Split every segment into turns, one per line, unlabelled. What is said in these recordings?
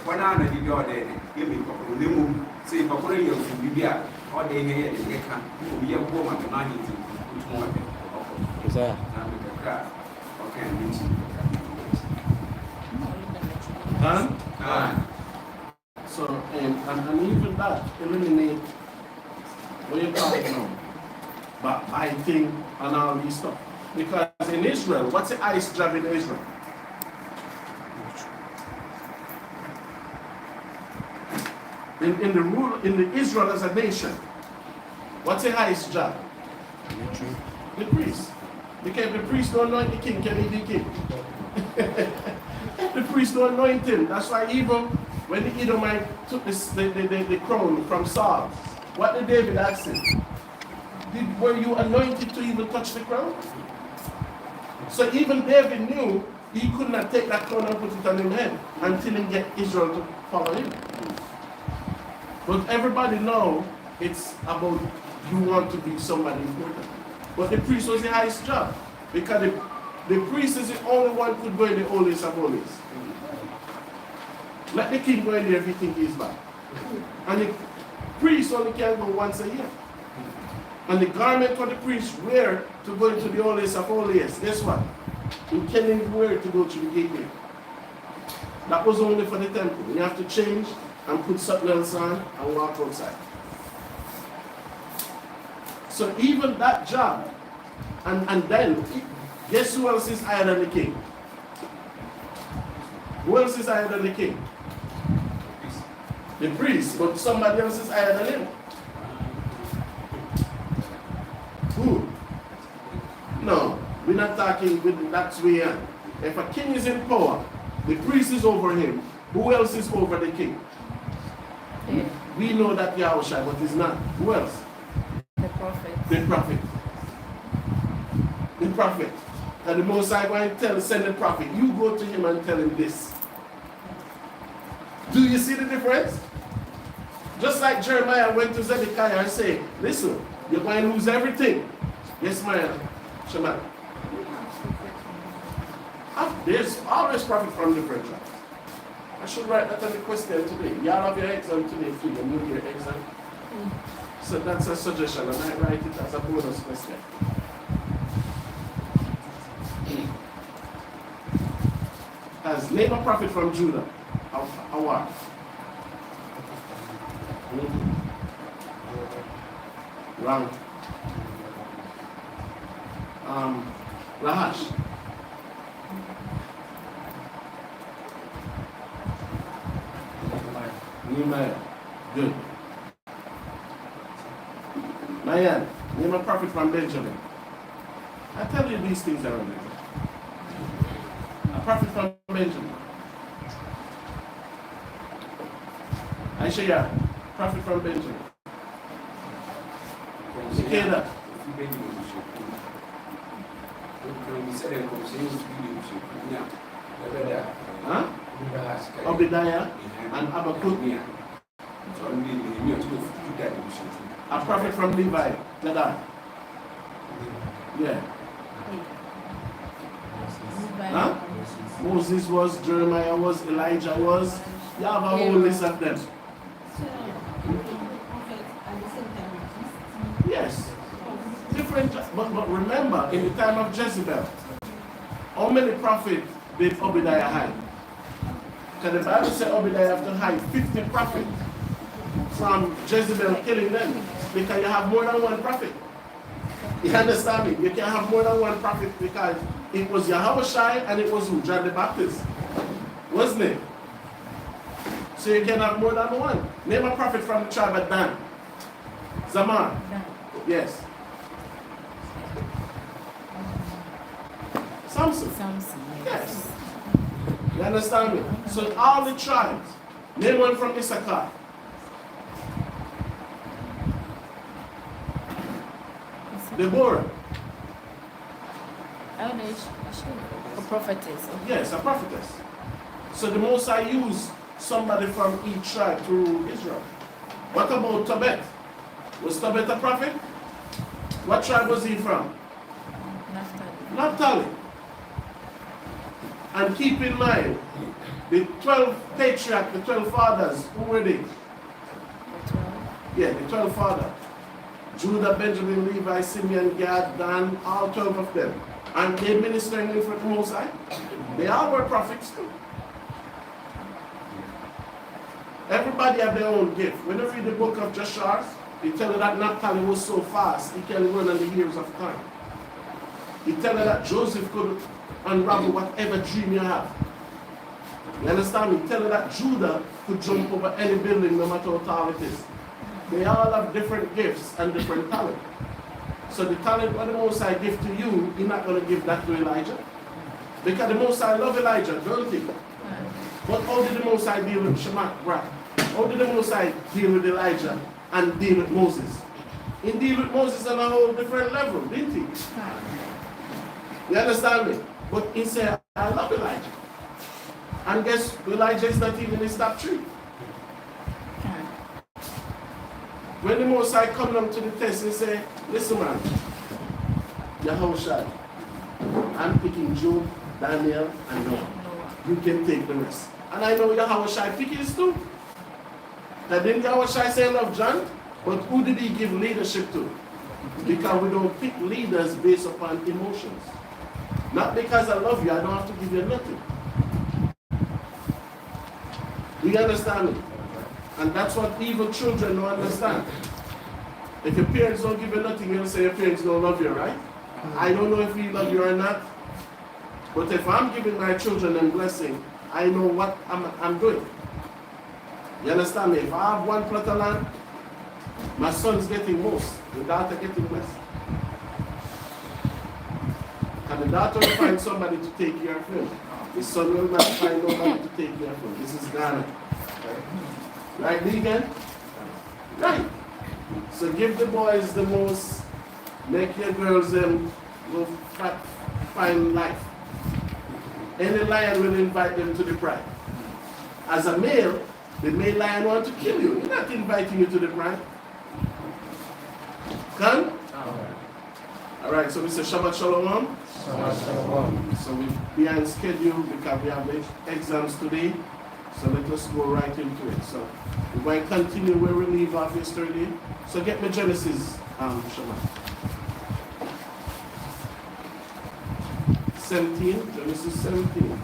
One hour did your day, give me Papu, say Papu, you will be out, or they may be a woman to money to more. Is that? Okay,
huh? So, and even that eliminate what you're talking about, but biting and all these stuff. Because in Israel, what's the highest job in Israel? In the Israel as a nation, what's the highest job? The priest. Because the priest don't anoint the king, can he be king? The priest don't anoint him. That's why even when the Edomite took the crown from Saul, what did David ask him? Were you anointed to even touch the crown? So even David knew he could not take that crown and put it on his head until he get Israel to follow him. But everybody know it's about you want to be somebody important. But the priest was the highest job because the priest is the only one who could go in the holiest of holies. Let the king go in there if he thinks he's bad. And the priest only can go once a year. And the garment for the priest wear to go into the holiest of holies, guess what? You can't even wear to go to the gateway. That was only for the temple. You have to change and put something else on and walk outside. So even that job, and then, guess who else is higher than the king? Who else is higher than the king? The priest, but somebody else is higher than him. Who? No, we're not talking with that way on. If a king is in power, the priest is over him. Who else is over the king? Yeah. We know that YAHAWAH, but he's not. Who else?
The prophet.
The prophet. The prophet. And the Most High going to send the prophet, you go to him and tell him this. Do you see the difference? Just like Jeremiah went to Zedekiah and said, listen, you're going to lose everything. Yes, ma'am. Shema. There's always prophet from different tribes. I should write that on the question today. Y'all have your exam today free, you move your exam. So that's a suggestion, and I write it as a bonus question. As name a prophet from Judah. YAHAWAH. Wrong. Lahash. Nehemiah. Good. Mayan, name a prophet from Benjamin. I tell you these things around there. A prophet from Benjamin. Isaiah, prophet from Benjamin. Cicada. Huh? Obadiah and Habakkuk. A prophet from Levi. Tada. Yeah. Huh? Moses was, Jeremiah was, Elijah was. You have a whole list of them. Yes. Different, but remember, in the time of Jezebel, how many prophets did Obadiah hide? Because the Bible said Obadiah have to hide 50 prophets from Jezebel killing them. Because you have more than one prophet. You understand me? You can have more than one prophet because it was YAHAWAH and it was who? John the Baptist. Wasn't it? So you can have more than one. Name a prophet from the tribe of Dan. Zaman. Yes. Samson. Yes. You understand me? So all the tribes. Name one from Issachar. Deborah.
A prophetess.
Yes, a prophetess. So the Most High used somebody from each tribe to rule Israel. What about Tobet? Was Tobet a prophet? What tribe was he from?
Naphtali.
Naphtali. And keep in mind, The 12 patriarchs, the 12 fathers, who were they? Yeah, the 12 fathers. Judah, Benjamin, Levi, Simeon, Gad, Dan, all 12 of them. And they ministering in front of the Most High. They all were prophets too. Everybody have their own gift. When you read the book of Joshua, he tell you that Naphtali was so fast, he can run on the years of time. He tell you that Joseph could unravel whatever dream you have. You understand me? He tell you that Judah could jump over any building no matter how tall it is. They all have different gifts and different talent. So the talent what the Most High give to you, you're not going to give that to Elijah. Because the Most High love Elijah, don't he? But how did the Most High deal with Shema? Right. How did the Most High deal with Elijah and deal with Moses? He deal with Moses on a whole different level, didn't he? You understand me? But he said, I love Elijah. And guess Elijah is not even his top tree. When the Most High come down to the test and say, listen man, YAHAWAH, I'm picking Job, Daniel, and Noah. You can take the rest. And I know YAHAWAH pick his too. That didn't YAHAWAH say love John, but who did he give leadership to? Because we don't pick leaders based upon emotions. Not because I love you, I don't have to give you nothing. Do you understand me? And that's what evil children don't understand. If your parents don't give you nothing, you'll say your parents don't love you, right? I don't know if we love you or not. But if I'm giving my children a blessing, I know what I'm doing. You understand me? If I have one plot of land, my son's getting most, the daughter getting less. And the daughter will find somebody to take care of him. The son will not find nobody to take care of him. This is Ghana. Right, Deacon? Right. So give the boys the most, make your girls go find life. Any lion will invite them to the pride. As a male, the male lion wants to kill you. He's not inviting you to the pride. Come? All right, so we say Shabbat Shalom.
Shabbat Shalom.
So we're behind schedule because we have the exams today. So let us go right into it. So we might continue where we leave off yesterday. So get me Genesis, Shabbat. 17, Genesis 17.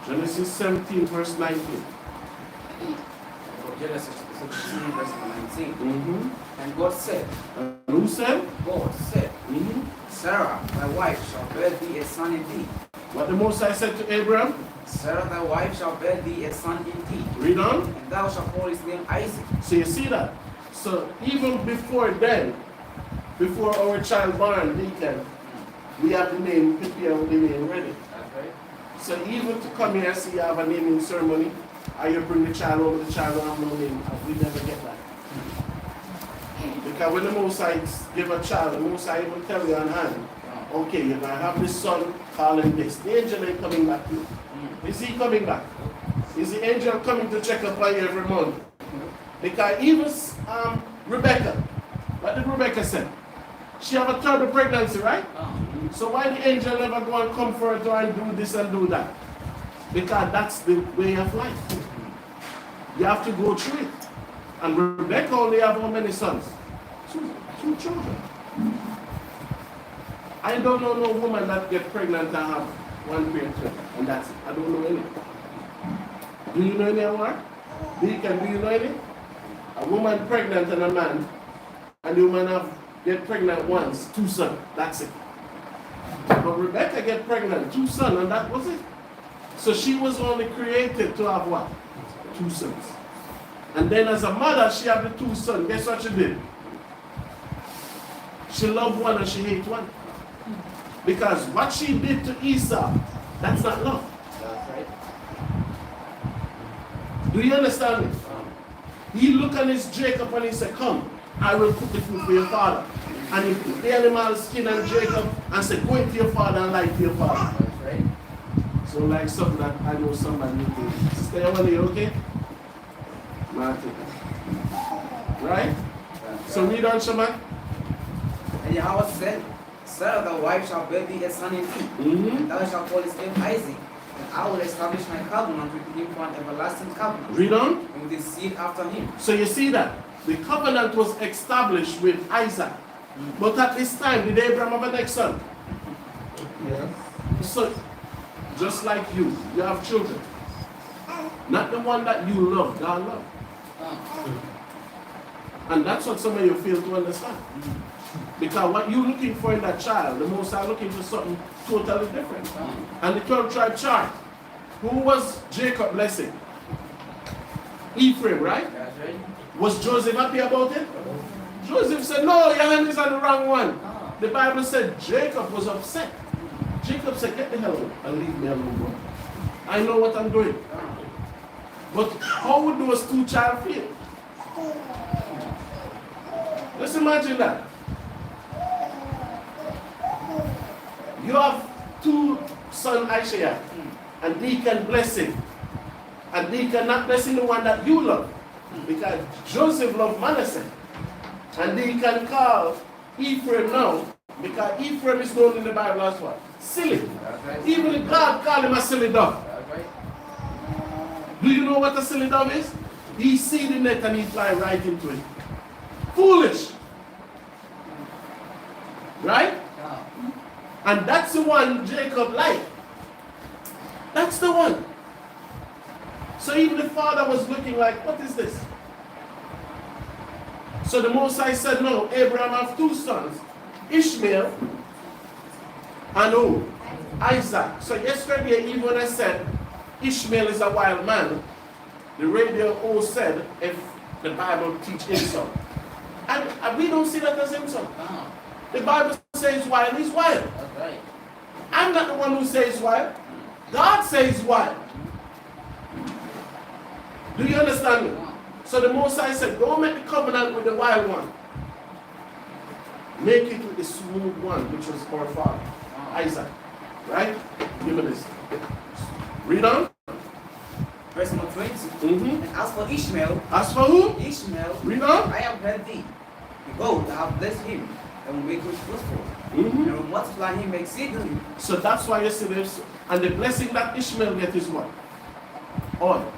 Genesis 17, verse 19.
Genesis 17, verse 19.
Mm-hmm.
And God said,
Who said?
God said,
Mm-hmm.
Sarah, thy wife, shall bear thee a son indeed.
What the Most High said to Abraham?
Sarah, thy wife, shall bear thee a son indeed.
Read on.
And thou shalt call his name Isaac.
So you see that? So even before then, before our child born, Deacon, we have the name, prepare the name ready.
That's right.
So even to come here and see you have a naming ceremony, or you bring the child over, the child don't have no name, we never get that. Because when the Most High give a child, the Most High will tell you on hand, okay, you're going to have this son, call him this. The angel ain't coming back to you. Is he coming back? Is the angel coming to check up on you every month? Because even Rebecca, what did Rebecca say? She have a terrible pregnancy, right? So why the angel never go and comfort her and do this and do that? Because that's the way of life. You have to go through it. And Rebecca only have how many sons? Two children. I don't know no woman that get pregnant and have one pair of children. And that's it. I don't know any. Do you know any of her? Do you know any? A woman pregnant and a man, and the woman get pregnant once, 2 sons. That's it. But Rebecca get pregnant, 2 sons, and that was it. So she was only created to have what? 2 sons. And then as a mother, she had the 2 sons. Guess what she did? She loved one and she hated one. Because what she did to Esau, that's not love.
That's right.
Do you understand me? He looked at his Jacob and he said, come, I will cook the food for your father. And he put the animal skin on Jacob and said, go into your father and lie to your father.
That's right.
So like something that I know somebody will do. Sister, you okay? Martin. Right? So read on, Shaman.
And Yahweh said, Sarah thy wife shall bear thee a son indeed. And thou shalt call his name Isaac. And I will establish my covenant with him for an everlasting covenant.
Read on.
And with his seed after him.
So you see that the covenant was established with Isaac. But at this time, did Abraham have a next son?
Yes.
So, just like you have children. Not the one that you love, God love. And that's what some of you fail to understand. Because what you're looking for in that child, the Most High looking for something totally different. And the 12 tribe chart, who was Jacob blessing? Ephraim, right?
That's right.
Was Joseph happy about it? Joseph said, no, your hand is on the wrong one. The Bible said Jacob was upset. Jacob said, get the hell out and leave me alone, bro. I know what I'm doing. But how would those two child feel? Just imagine that. You have two sons, Isaiah, and Deacon blessing. And Deacon not blessing the one that you love. Because Joseph loved Manasseh. And Deacon call Ephraim now. Because Ephraim is known in the Bible as what? Silly.
Right.
Even God called him a silly dove.
That's right.
Do you know what a silly dove is? He see the net and he fly right into it. Foolish. Right? And that's the one Jacob liked. That's the one. So even the father was looking like, what is this? So the Most High said, no, Abraham have two sons, Ishmael and who? Isaac. So yesterday, even when I said Ishmael is a wild man, the radio all said if the Bible teach insult. And we don't see that as insult. The Bible says wild, he's wild.
That's right.
I'm not the one who says wild. God says wild. Do you understand me? So the Most High said, don't make the covenant with the wild one. Make it with the smooth one, which was our father, Isaac. Right? Give me this. Read on.
Verse number 20.
Mm-hmm.
And as for Ishmael,
As for who?
Ishmael,
Read on.
I have heard thee. Behold, I have blessed him, and will make him fruitful,
Mm-hmm.
and will multiply him exceedingly.
So that's why you see this. And the blessing that Ishmael get is what? Oil.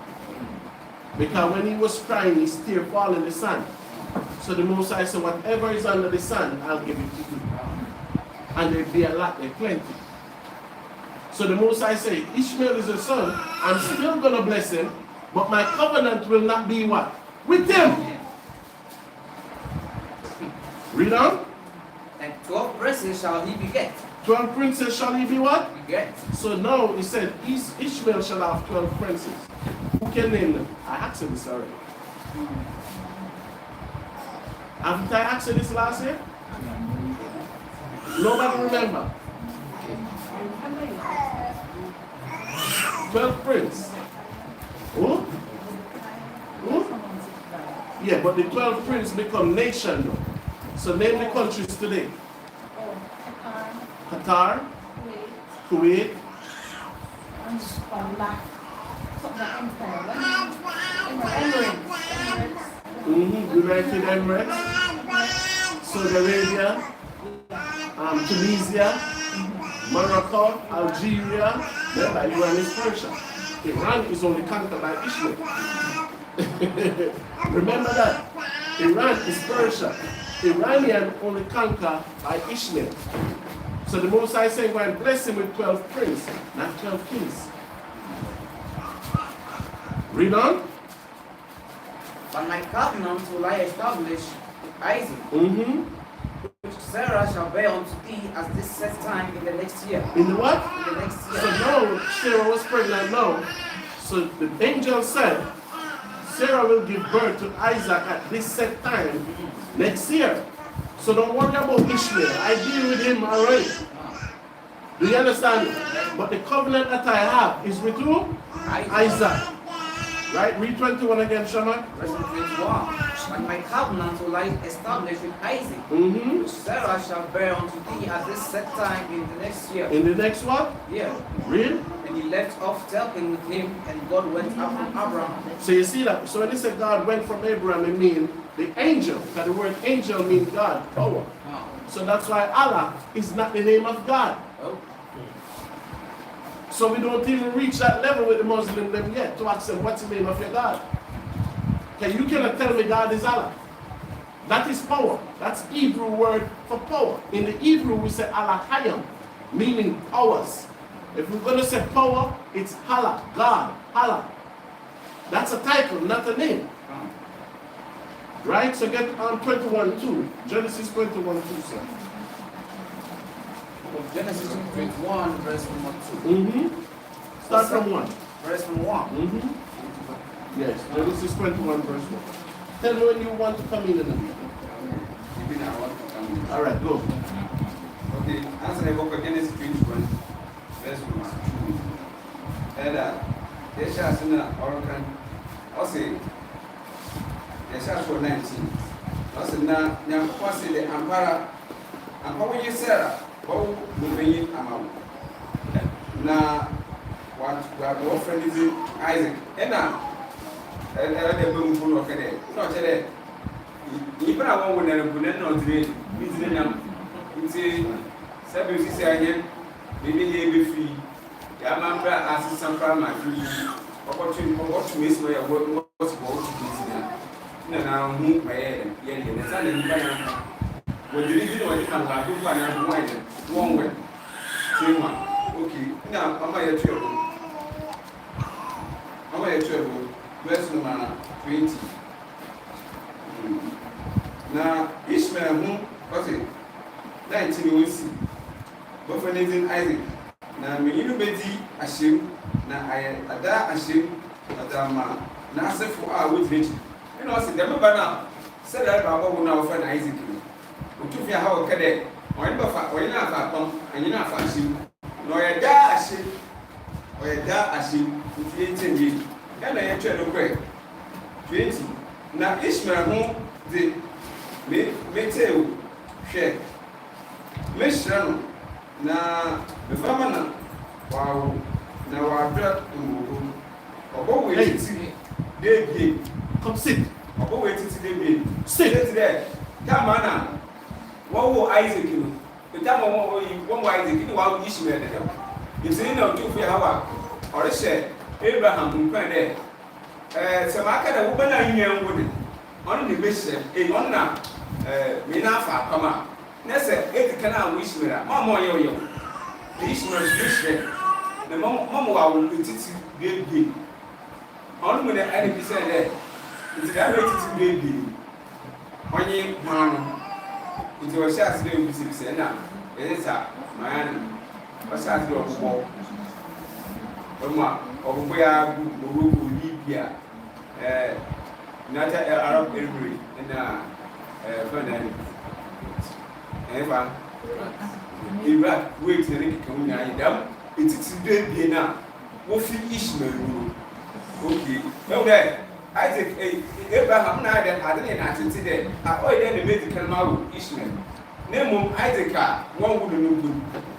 Because when he was crying, his tear fall in the sand. So the Most High said, whatever is under the sun, I'll give it to you. And there'll be a lot, there's plenty. So the Most High said, Ishmael is a son, I'm still going to bless him, but my covenant will not be what? With him. Read on.
And 12 princes shall he beget.
12 princes shall he be what?
Beget.
So now he said, Ishmael shall have 12 princes. Who can name them? I asked you this already. Haven't I asked you this last year? Nobody remember. 12 princes. Who? Who? Yeah, but the 12 princes become nation though. So name the countries today. Qatar, Kuwait, United Emirates, Saudi Arabia, Tunisia, Morocco, Algeria. Remember, Iran is Persia. Iran is only conquered by Ishmael. Remember that. Iran is Persia. Iranian only conquered by Ishmael. So the Most High saying, go and bless him with 12 princes, not 12 kings. Read on.
But my covenant will I establish with Isaac, which Sarah shall bear unto thee as this set time in the next year.
In the what?
In the next year.
So now Sarah was pregnant now. So the angel said, Sarah will give birth to Isaac at this set time next year. So don't worry about Ishmael. I deal with him already. Do you understand? But the covenant that I have is with who? Isaac. Right? Read 21 again, Shaman.
Verse 21. And my covenant will I establish with Isaac, which Sarah shall bear unto thee at this set time in the next year.
In the next what?
Yeah.
Read.
And And he left off talking with him, and God went up from Abraham.
So you see that? So when they say God went from Abraham, it means the angel. Because the word angel means God, power.
Oh.
So that's why Allah is not the name of God.
Oh.
So we don't even reach that level with the Muslim them yet to ask them what's the name of your God. Okay, you cannot tell me God is Allah. That is power. That's Hebrew word for power. In the Hebrew we say Allahayam, meaning powers. If we're going to say power, it's Allah, God, Allah. That's a title, not a name. Right? So get 21:2. Genesis 21:2, sir.
Genesis 21, verse number 2.
Start from 1.
Verse number 1.
Yes, Genesis 21, verse 1. Tell me when you want to come in the meeting. All right, go.
Okay, answer the book of Genesis 21, verse 1. And they shall send an oracle. I'll say, they shall for 19. I'll say, now, what's the Ampara? And how will you say, oh, moving amount? Now, what your friend is Isaac? And now, the boom full of it. Not today. Even I won't put no today. Visiting them. You see, 7 again, maybe he be free. Yamamba asks some from my free. Opportunity for what to miss where I was about to visit. Now, move my head. Yeah, the sun is fine. When you didn't want to come back, you find out one way. Same one. Okay, now, I'm my trouble. I'm my trouble. Verse number 20. Now, Ishmael, what's it? 19 we see. But for anything, Isaac. Now, me you be ashamed. Now, I ada ashamed. Adama. Now, say for our with rich. You know, see, never now. Said that Baba will now find Isaac. We took your how cadet. Or you not for and you not for ashamed. No, I da ashamed. Or I da ashamed. With 18 years. And I try to pray. 20. Now, Ishmael, the me tell share. Meshran na the famana wow na wadra mbo obo we titi dey be
Come sit.
obo we titi dey be
Sit
there that man wo Isaac no the time wo Isaac ni wa Ishmael dey you see na to fi hawa or share Abraham nkwan there se ma ka da wo bana nyan wo de on the mission on na me na fa kama nese eti kana Ishmael mama yo the Ishmael the mama wa wo titi baby on me na any be say there it's that titi baby onye manu it was just dey be say na elisa man was just do obo oma obo ya Morocco Libya United Arab Emirates na Fanani Iraq wait na nke kan nya yedam etiti de bi na wo fi Ishmael okay now there Isaac Abraham na dem adene na titi there a oil dem medical ma Ishmael name Isaac a won gudu no gudu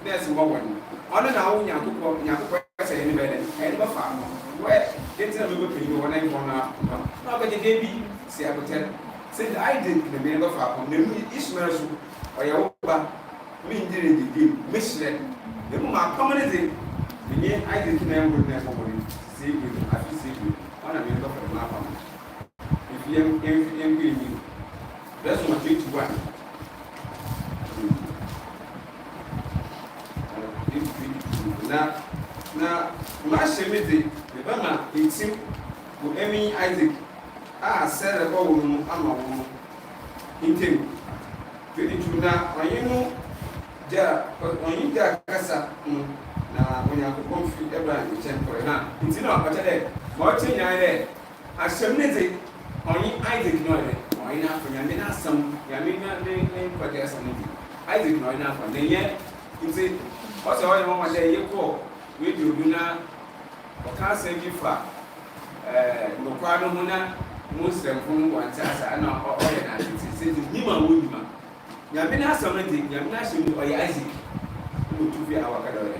na se wo won ono na wo nyakopɔ say ni bele e ba fa we get na be pe ni wona ifo na ba je debi si akotel say Isaac na me ba fa ko na Ishmael so oya ba mi ndire di game mishre e mo ma community ni Isaac na ngo na ko bori say we afi say we ona me ba fa ma fa if you be ni that's what you to one na ma shemede e ba ma etim ko emi Isaac a sere ko wo no ama wo intem Jadi tuna ayinu ja onyi ja kasa na onya ko konfi Abraham chempore na ntina akata de mo chinya de ashemneze onyi Isaac no de onyi na afanya me na asam ya me na ne ko de asam ni Isaac no na afanya ye nti o se o ye mo ma de ye ko we di oduna o ka se bi fa no kwa no na Muslim fun wanta asa na o ye na nti se ni ma wo ni ma Yami na something, yami na shimi oya Isaac. Who to be our kadore.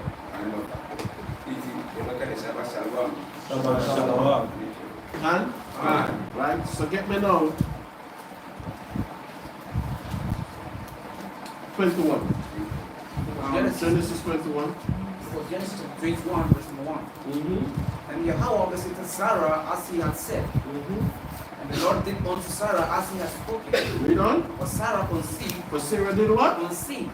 Iti
Shalom. And? Right? So get me now. 21. Genesis 21.
So Genesis 21, verse number 1. And Yahawah visited Sarah as he had said. And the Lord did unto Sarah as he had spoken.
Read on.
For Sarah conceived.
For Sarah did what?
Conceived.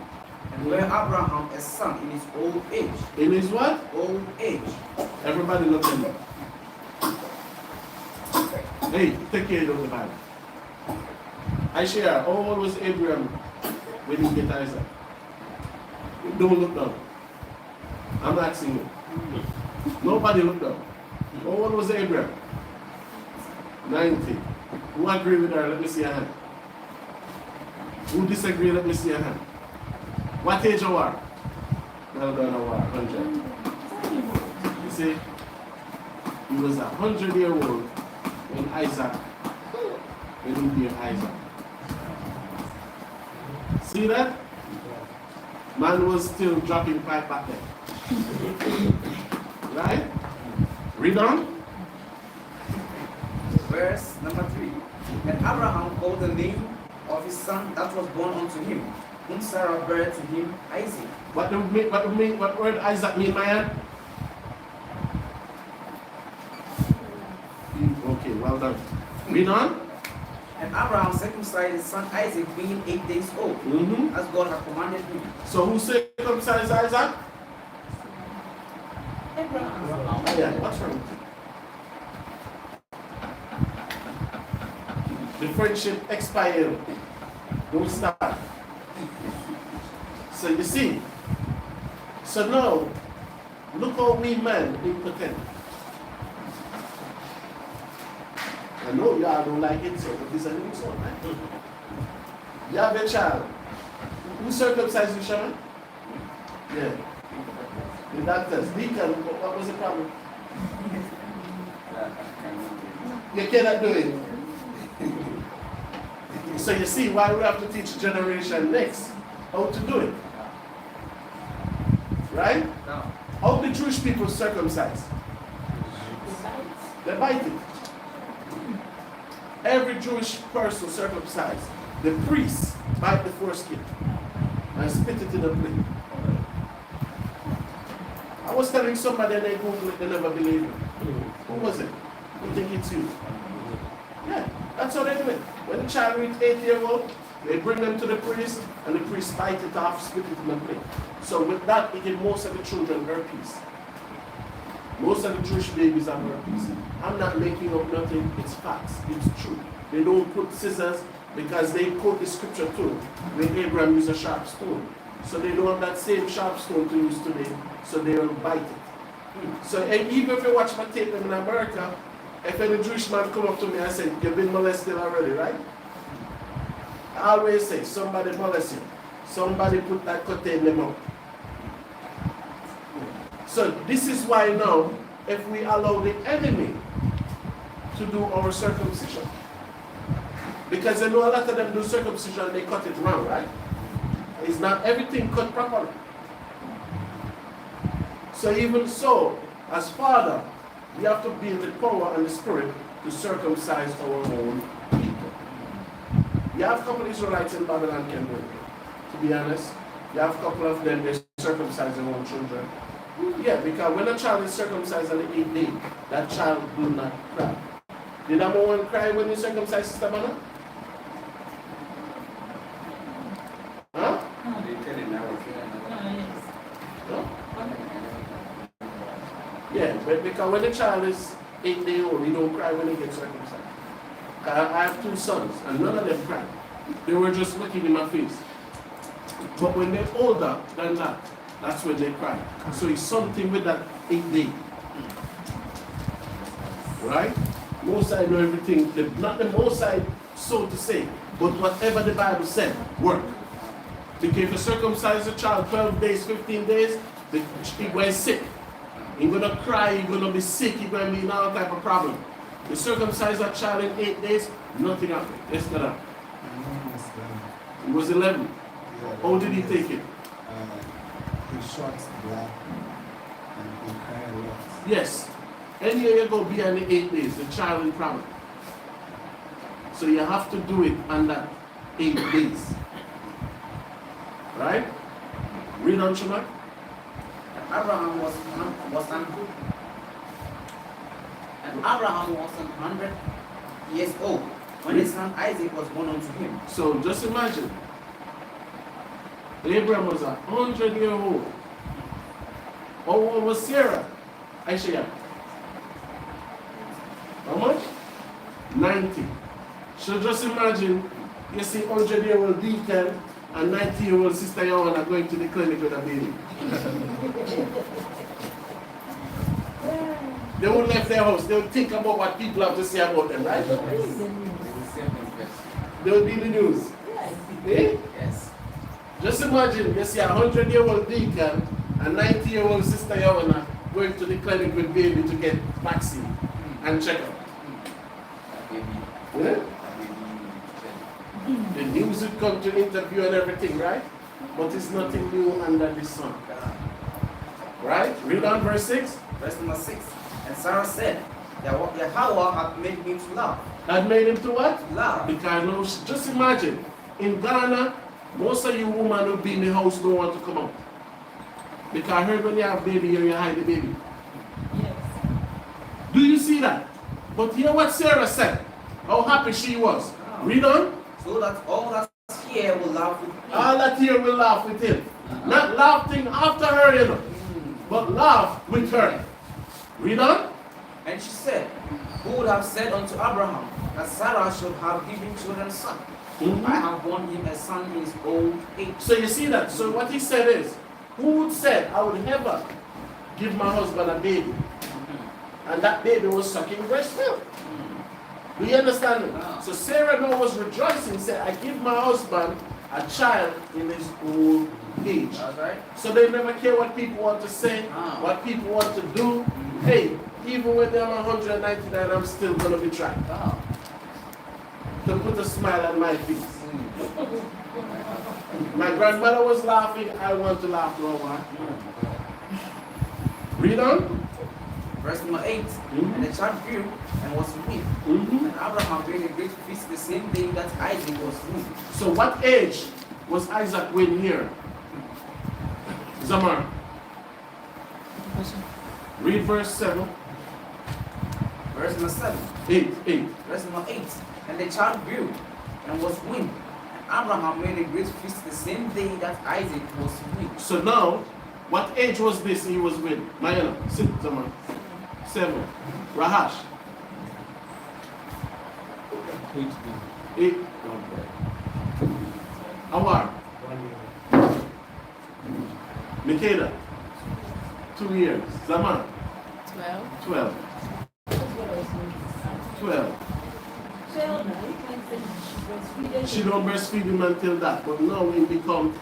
And bare Abraham a son in his old age.
In his what?
Old age.
Everybody look at me. Hey, take care of the Bible. I share, how old was Abraham when he get Isaac? Don't look down. I'm asking you. Nobody look down. How old was Abraham? 90. Who agree with her? Let me see a hand. Who disagree? Let me see a hand. What age you are? Well done, 100. You see, he was 100-year-old when he gave Isaac. See that? Man was still dropping pipe back then. Right? Read on.
Verse number 3. And Abraham called the name of his son that was born unto him, whom Sarah bare to him, Isaac.
What word Isaac mean, man? Okay, well done. Read on.
And Abraham circumcised his son Isaac, being 8 days old, as God had commanded him.
So who circumcised Isaac?
Abraham.
Yeah, what's wrong with you? The friendship expired. Don't start. So you see. So now, look how we men impotent. I know y'all don't like it, so but this is a new song, right? You have a child. Who circumcised you, Shaman? Yeah. The doctors. Deacon, what was the problem? You cannot do it. So you see why we have to teach generation next how to do it. Right?
No.
How the Jewish people circumcise? They bite it. Every Jewish person circumcised, the priest bite the foreskin and spit it in a plate. I was telling somebody and they Google it, they never believe it. Who was it? You think it's you? Yeah, that's how they do it. When the child reaches 8 years old, they bring them to the priest and the priest bite it off, spit it in a plate. So with that, it gives most of the children herpes. Most of the Jewish babies have herpes. I'm not making up nothing, it's facts, it's true. They don't put scissors because they quote the scripture too, when Abraham used a sharp stone. So they don't have that same sharp stone to use today, so they will bite it. So even if you watch my tape in America, if any Jewish man come up to me and say, you've been molested already, right? I always say, somebody molest you. Somebody put that cut in them out. So this is why now, if we allow the enemy to do our circumcision, because I know a lot of them do circumcision and they cut it wrong, right? It's not everything cut properly. So even so, as Father, we have to be in the power and the spirit to circumcise our own people. You have a couple of Israelites in Babylon can do it, to be honest. You have a couple of them, they circumcise their own children. Yeah, because when a child is circumcised on the 8th day, that child will not cry. Did that one cry when you circumcised Sister Bana? Huh? No? Yeah, but because when the child is 8 days old, he don't cry when he gets circumcised. I have 2 sons, and none of them cry. They were just looking in my face. But when they're older than that, that's when they cry. So it's something with that 8th day. Right? Most I know everything, not the most I so to say, but whatever the Bible said, work. Because if you circumcise a child 12 days, 15 days, he was sick. He's going to cry, he's going to be sick, he's going to be in all type of problem. You circumcise a child in 8 days, nothing happened. Let's get up. He was 11. How did he take it?
He shot black and
Yes. Any year you go beyond the 8 days, the child will come. So you have to do it under 8 days. Right? Read on, Shema.
Abraham was 100 years old when his son Isaac was born unto him.
So just imagine. Abraham was 100 years old. How old was Sarah? Aisha. How much? 90. So just imagine, you see 100-year-old deacon and 90-year-old sister Joanna going to the clinic with a baby. They won't leave their house. They would think about what people have to say about them, right? They would be the news. Eh?
Yes.
Just imagine, you see a 100-year-old deacon and 90-year-old sister Joanna going to the clinic with baby to get vaccine and check up. Yeah? The news would come to interview and everything, right? But it's nothing new under the sun. Right? Read on verse 6.
Verse number 6. And Sarah said, Yahawah hath made me to laugh.
That made him to what?
Laugh.
Because no, just imagine, in Ghana, most of you women who be in the house don't want to come out. Because I heard when you have baby, you hide the baby.
Yes.
Do you see that? But hear what Sarah said. How happy she was. Read on.
So that all that here will laugh with me.
All that here will laugh with him. Not laughing after her, you know, but laugh with her. Read on.
And she said, Who would have said unto Abraham that Sarah should have given children a son? I have borne him a son in his old age.
So you see that? So what he said is, who would say I would never give my husband a baby? And that baby was sucking breast milk. Do you understand me? So Sarah now was rejoicing, said, I give my husband a child in his old age.
That's right.
So they never care what people want to say, what people want to do. Hey, even when they're 199, I'm still going to be trying to put a smile on my face. My grandmother was laughing, I want to laugh no more. Read on.
Verse number 8. And the child grew and was weak. And Abraham made a great feast the same day that Isaac was weaned.
So what age was Isaac when here? Zamar. Read verse 7.
Verse number 7.
8.
Verse number 8. And the child grew and was weaned. And Abraham made a great feast the same day that Isaac was weaned.
So now, what age was this he was with? Mayana, sit, Zamar. 7. Rahash. 8. Awar. Mikeda. 2 years. Zaman. 12. 12. She don't breastfeed him until that, but now we become,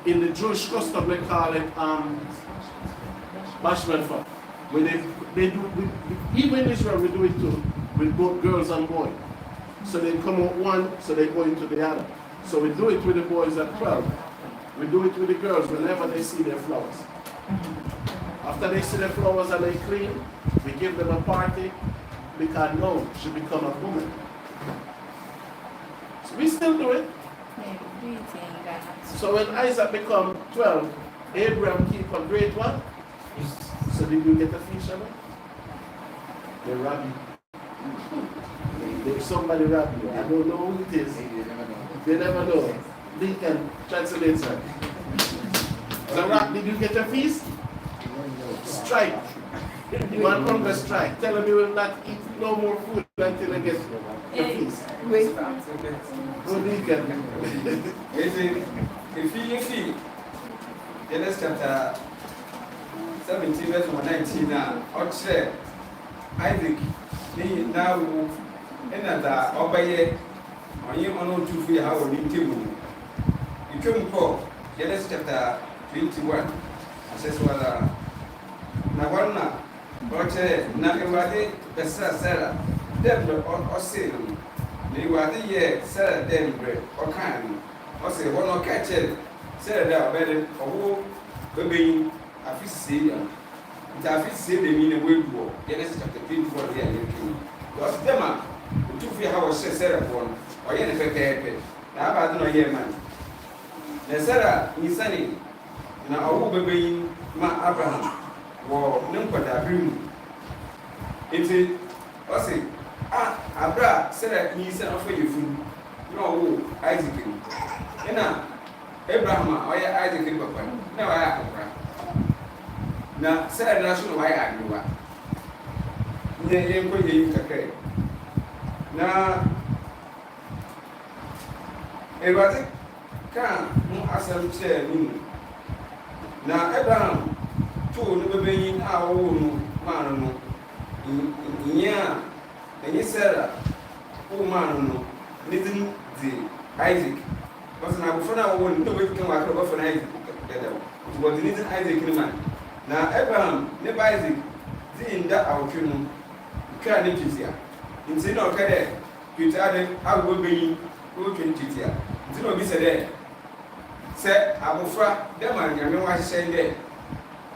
in the Jewish custom they call it bashmenfa. When they do, even in Israel we do it too, with both girls and boys. So they come out one, so they go into the other. So we do it with the boys at 12. We do it with the girls whenever they see their flowers. After they see their flowers and they clean, we give them a party, because now she become a woman. So we still do it. So when Isaac become 12, Abraham keep a great one. So did you get a fish on it? They rob you. If somebody rob you, I don't know who it is. They never know. They can translate her. So did you get a feast? Strike. One hunger strike. Tell them you will not eat no more food until they get the feast.
Wait.
Go deacon.
If you Genesis chapter 17 verse 19 now, Oxe Isaac now another obey on you on to free how we table. You come for Genesis chapter 21. Says well na wana Oxe na ewade besa Sarah dem or say na ewade ye Sarah dem bread or can or say one or catch it Sarah there obey owo baby afisi ntafi sie de mi ne weduo Genesis chapter 24 there you can because them a to fi ha wo hye Sarah for no oye ne pepepe na aba de no ye man na Sarah ni sani na owo bebeyin ma Abraham wo ne nkwada bimu enti o se Abra Sarah ni sani ofo yefun na owo Isaac ni na Abraham oye Isaac ni papa na oye akokra na Sarah na so no oye agrewa ne ko ye kakre na Ewate kan mu asem che ni na Abraham to no bebeyin a wo no ma no nya enyi Sarah wo ma no ne din di Isaac because na before na wo no we kan wa ka before na Isaac dada to what ni din Isaac ni man na Abraham ne ba Isaac di nda awotwe no kra ne twisia nti na o ka de Peter de agbo beyin o twintia nti na obi se de se abofra de ma nyame wa hye de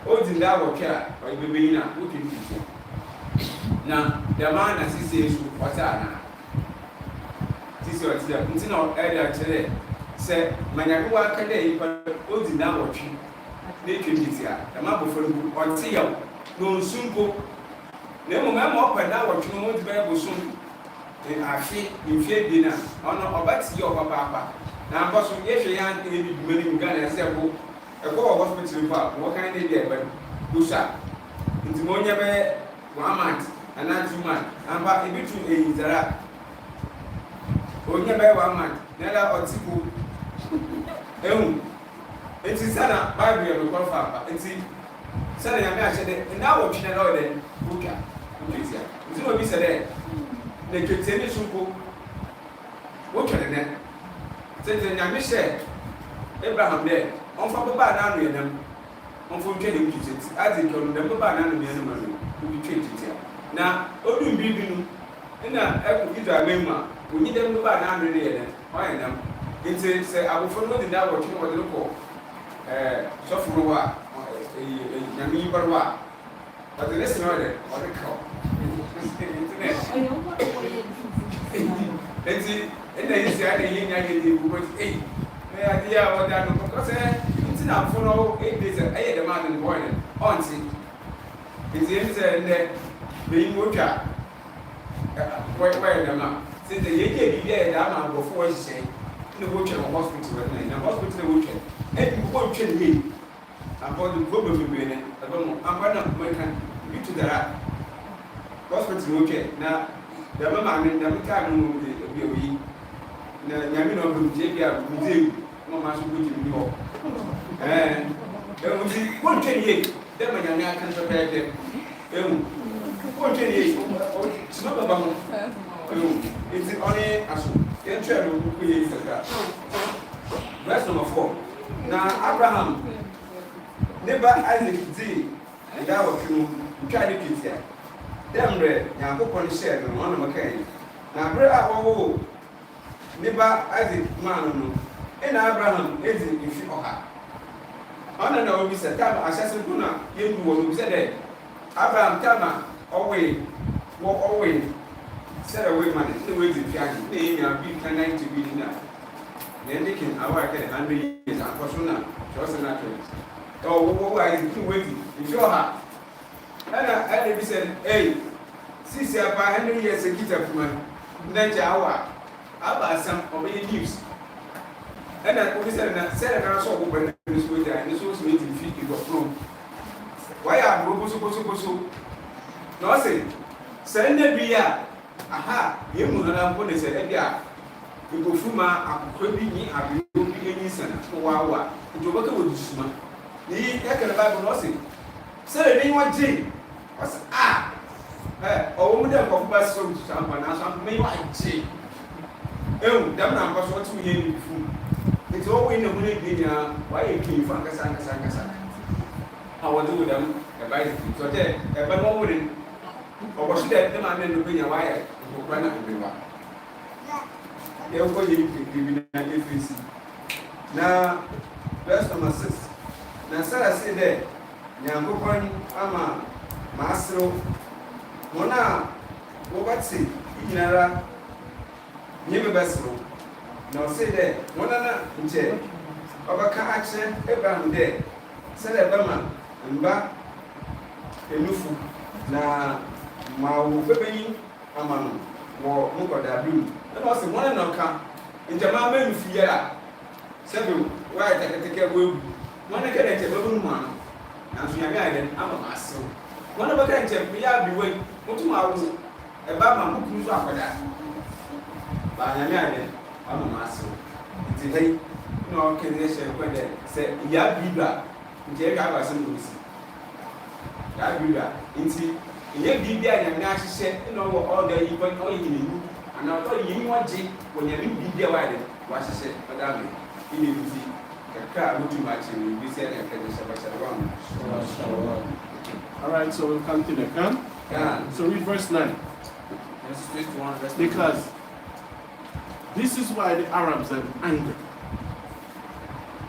o di nda awotwe a o beyin na o twintia na de ma na sisi esu wata na sisi wata de nti na elder chere se manyame wa ka de yi o di nda awotwe ne twintia de ma abofra bu o ti yaw no nsunko na mo ma mo pa na awotwe no mo di ba bosun afi mfie bi na ono obati yo papa na mboso yehwe ya nke bi dwumani mu Ghana se ko eko hospital pa wo kan dey there but busa nti mo nya be 1 month ana 2 months amba ebitu eyizara onya be 1 month na la otiku enti sana Bible me ko fa enti sana ya me a chede na wo twina na o de buka nti ya nti no bi se de ne ketene suko wo twene ne tete nyame hye Abraham de on fa baba na anu yenam on fo twene mu tete adi ko no de baba na anu yenam ma no bi twene tete na odum bibi no na eku Israel mema onyi de baba na anu ne yenam o yenam nti se abofo no de da wo twene wo de ko sofuru wa nyame yibarwa o de lesi no de o de ko enti enda yisi ade yenya gede bugo me ade ya wada no ko se nti na fo no days aye de man no boy onti enti ente ne be yimotwa why de ma se de yeye bi ya da ma go fo hye ne wo twa hospital na hospital wo twa e bi ko twa ne about the problem we ne aba mo amba na mo kan you to that hospital okay na da mama ne da mka no bi oyi na nyame no bu je bia bu je mama so bu je bi ho mu di ko tweye da ma nyame aka so pe de ko tweye o ti no baba mo it's only aso ye twa no ku ye saka verse number 4 na Abraham ne ba Isaac di da wa kinu twa ne kitia demre Nyankopon share no ono makai na bre a wo ne ba Isaac man no ina Abraham ezi ifi oha ona na obi se tama asase kuna yendu wo obi se de Abraham tama owe sere we man ne we zi fiaji ne nya bi kan 90 bi na ne ndikin awa ke 100 years akosuna so na to wo Isaac we zi ifi oha ana bi said hey sisi apa 100 years kita kuma na jawa aba sam obi news ana obi said na na so go ban ni so ja ni so me ti fi go from why am go so no say na bia aha ye mu na mpo ne say e bia go fuma akokra bi ni abi obi enyi sana wa njo baka wo disuma ni ya kana Bible no say ni waje was o mu dem ko ba so sampa na so me waje dem na mpa so tu ye ni fu nti o we ne hu ne bi nya wa ye kin fa kasa a wo do dem e ba yi so de e ba no wo ni o ko de ma ne no bi nya wa ye ko kwa na bi wa ye ko ye bi na efisi na verse number 6 na Sarah said there Nyankopon ama Master, Mona, what's it? Inara, never vessel. No, say there, one another in chair. Overcome action, Abraham there. Said a Bama, and back a nufu. Na Mau February, Amano, or Muka Blue. And also one and come in Jamaica, Fiera. Several, why I take care of you. One I get a balloon man. And we are guided, I'm a master. One of a kind of we are beway. What tomorrow? A Bama who comes after that. But I am guided, I'm a master. Today, no occasion when they say, Ya Bibra, Jay Gavas and Lucy. Ya Bibra, into Ye Bibia and Nash said, you know, all the even all you. And I thought you want to when you didn't be there, what she said, Madame, in the car, not too much, and we said, I can just
All right, so we'll continue. Come? So read verse 9. Because this is why the Arabs have anger.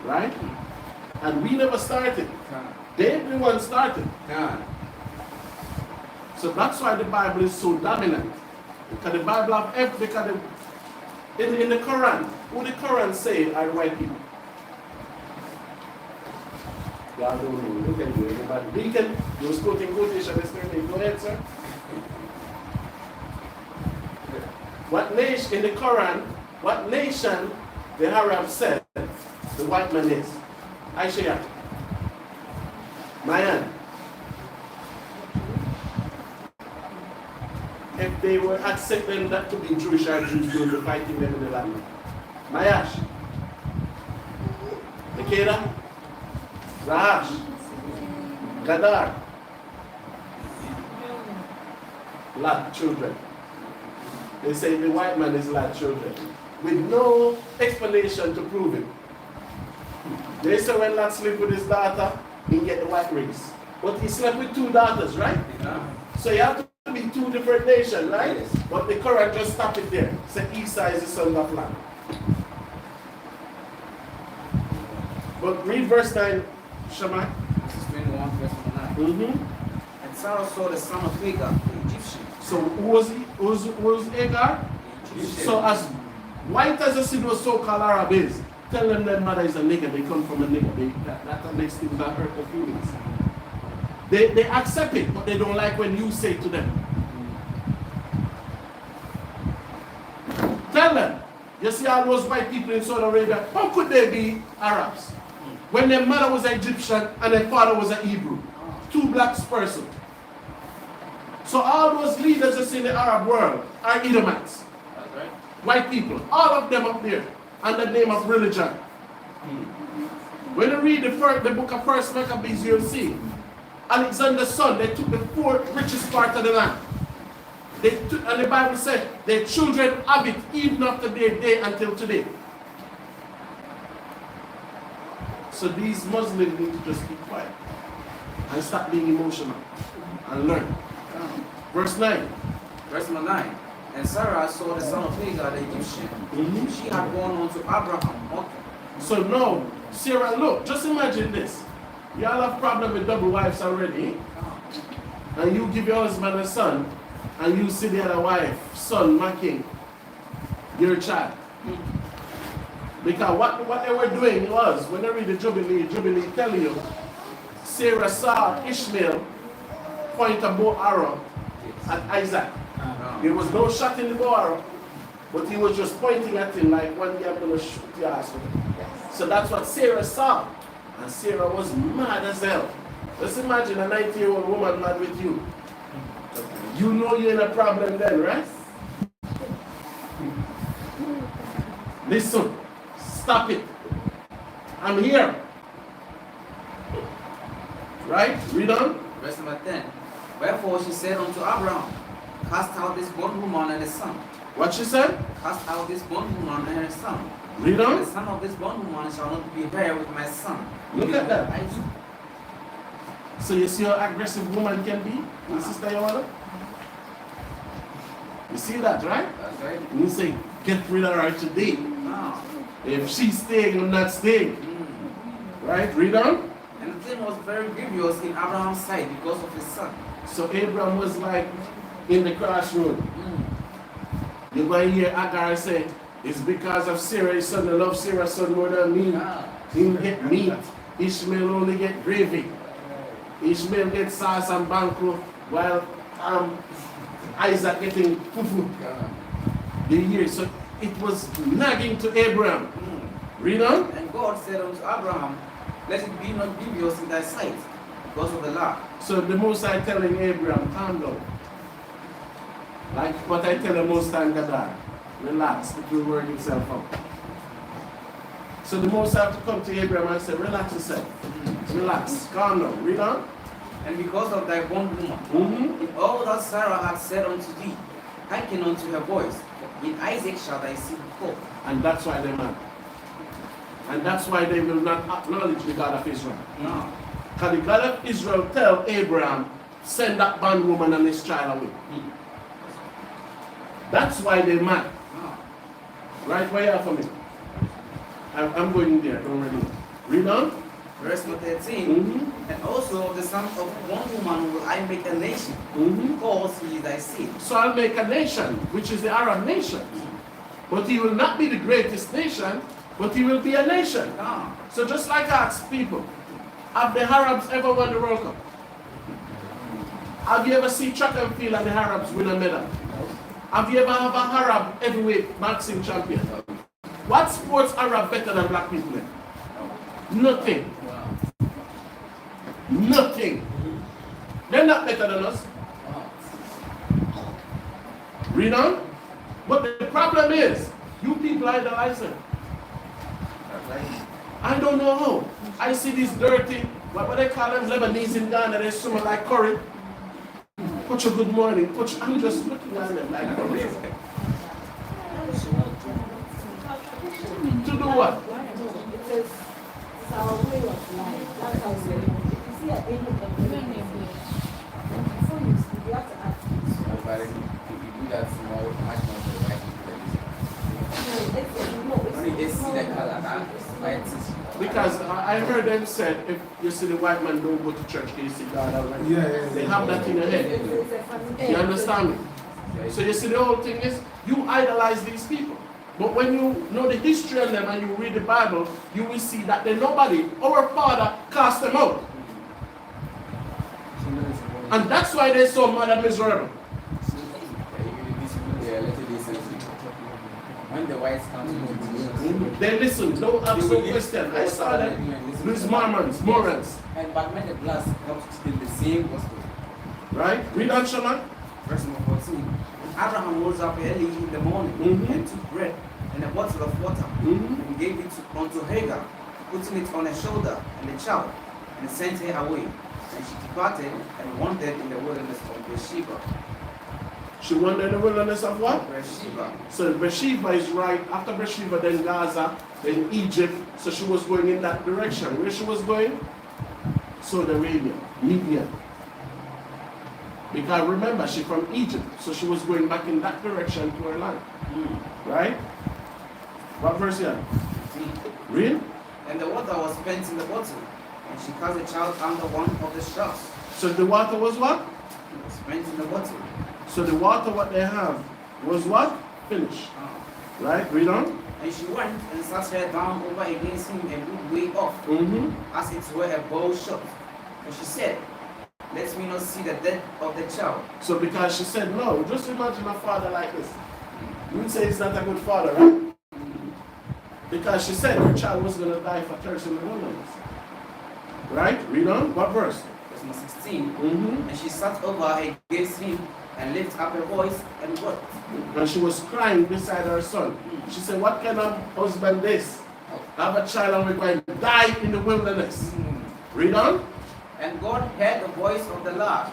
Right? And we never started. They the one started. So that's why the Bible is so dominant. Because the Bible have because in the Quran, who the Quran say are white people. God don't know. Look at you, everybody. Deacon, you was quoting quotation. Go ahead, sir. What nation in the Quran? What nation the Arabs said the white man is? Aisha. Mayan. If they were accepting that to be Jewish or Jews, they would be fighting them in the land. Mayash. Takeda. Zahash. Gadar. Lot children. They say the white man is like children, with no explanation to prove it. They say when Lot slept with his daughter, he get the white race. But he slept with two daughters, right? Yeah. So you have to be two different nations, right? Yes. But the Quran just stop it there. Say Esau is the son of Lot. But read verse 9, Shammai.
This is 21, verse 9. And Sarah saw the son of Hagar, the Egyptian.
So who was he? Who was Hagar? So as white as the city was so-called Arab is, tell them their mother is a nigger, they come from a nigger. That makes things that hurt their feelings. They accept it, but they don't like when you say to them. Tell them, you see all those white people in Saudi Arabia, how could they be Arabs? When their mother was an Egyptian and their father was a Hebrew. Two black persons. So all those leaders that's in the Arab world are Edomites. That's right. White people. All of them up there. Under the name of religion. When you read the book of First Maccabees, you'll see Alexander's son, they took the fourth richest part of the land. And the Bible said their children have it even after their day until today. So these Muslims need to just keep quiet and stop being emotional and learn. Verse 9.
Verse 9. And Sarah saw the son of Hagar, the Egyptian. She had born unto Abraham.
So now, Sarah, look, just imagine this. You all have problem with double wives already. And you give your husband a son, and you see the other wife, son, mocking your child. Because what they were doing was, when they read the Jubilee tell you, Sarah saw Ishmael point a bow arrow at Isaac. There was no shot in the bow arrow, but he was just pointing at him like, one day I'm going to shoot your ass with it. So that's what Sarah saw. And Sarah was mad as hell. Just imagine a 90-year-old woman mad with you. You know you're in a problem then, right? Listen, stop it. I'm here. Right? Read on.
Verse number 10. Wherefore she said unto Abraham, cast out this bondwoman and his son.
What she said?
Cast out this bondwoman and her son.
Read on.
The son of this bondwoman shall not be here with my son.
Look at that. So you see how aggressive woman can be, my sister Yohana? You see that, right?
That's right.
And you say, get rid of her today.
No.
If she's staying, you're not staying. Right? Read on.
And the thing was very grievous in Abraham's sight because of his son.
So Abraham was like in the crossroad. You're going to hear Agar say, it's because of Sarah, his son, I love Sarah's son more than me. He get meat. Ishmael only get gravy. Ishmael gets sauce and banku, while Isaac getting fufu. The year. So it was nagging to Abraham. Read on.
And God said unto Abraham, let it be not grievous in thy sight, because of the law.
So the Most High telling Abraham, calm down. Like what I tell the Most High Gadar, relax, it will work itself out. So the Most High have to come to Abraham and say, relax yourself. Relax, calm down, read on.
And because of thy bondwoman, in all that Sarah hath said unto thee, hearken unto her voice. In Isaac shall thy seed be called.
And that's why they're mad. And that's why they will not acknowledge the God of Israel.
No.
Because the God of Israel tell Abraham, send that bondwoman and his child away. That's why they're mad.
No.
Right, where you are for me? I'm going there, don't worry. Read on.
Verse number 13. And also of the son of one woman will I make a nation, because he is thy seed.
So I'll make a nation, which is the Arab nation. But he will not be the greatest nation, but he will be a nation.
No.
So just like I ask people, have the Arabs ever won the World Cup? Have you ever seen track and field and the Arabs win a medal? Have you ever have an Arab heavyweight boxing champion? What sports Arab better than black people in? Nothing. Nothing. They're not better than us. Read on. But the problem is, you people idolize them. I don't know how. I see these dirty, what they call them, Lebanese in Ghana, they smell like curry. Put your good morning. I'm just looking at them like curry. To do what?
It's our way of life. That's how we live. You see, at the end of the day, before you sleep, you have to ask yourself.
But if you do that small, much more for the white people. When you just see the color, white is.
Because I heard them said, if you see the white man don't go to church, you see God already. They have that in your head. You understand me? So you see the whole thing is, you idolize these people. But when you know the history of them and you read the Bible, you will see that they're nobody. Our Father cast them out. And that's why they're so mad and miserable.
When the whites come to
They listen, don't ask no question. I saw them. These Mormons.
And but when the glass comes to still the same gospel.
Right? Read on, Shaman.
Verse number 14. Abraham rose up early in the morning and took bread and a bottle of water and gave it unto Hagar, putting it on her shoulder and the child, and sent her away. And she departed and wandered in the wilderness of Beersheba.
She wandered in the wilderness of what?
Beersheba.
So Beersheba is right after Beersheba, then Gaza, then Egypt. So she was going in that direction. Where she was going? Saudi Arabia, Libya. Because remember, she's from Egypt, so she was going back in that direction to her land. Right? What verse here? Read?
And the water was spent in the bottle, and she cast the child under one of the straws.
So the water was what?
It was spent in the bottle.
So the water what they have was what? Finished. Right? Read on.
And she went and sat her down over against him a good way off, as it were a bow shot. And she said, let me not see the death of the child.
So because she said no, just imagine a father like this. You would say it's not a good father, right? Because she said her child was going to die for thirst in the wilderness. Right? Read on. What verse?
Verse number 16. And she sat over against him and lifted up her voice and wept.
And she was crying beside her son. She said, what kind of husband this? I have a child and we're going to die in the wilderness. Read on.
And God heard the voice of the Lord.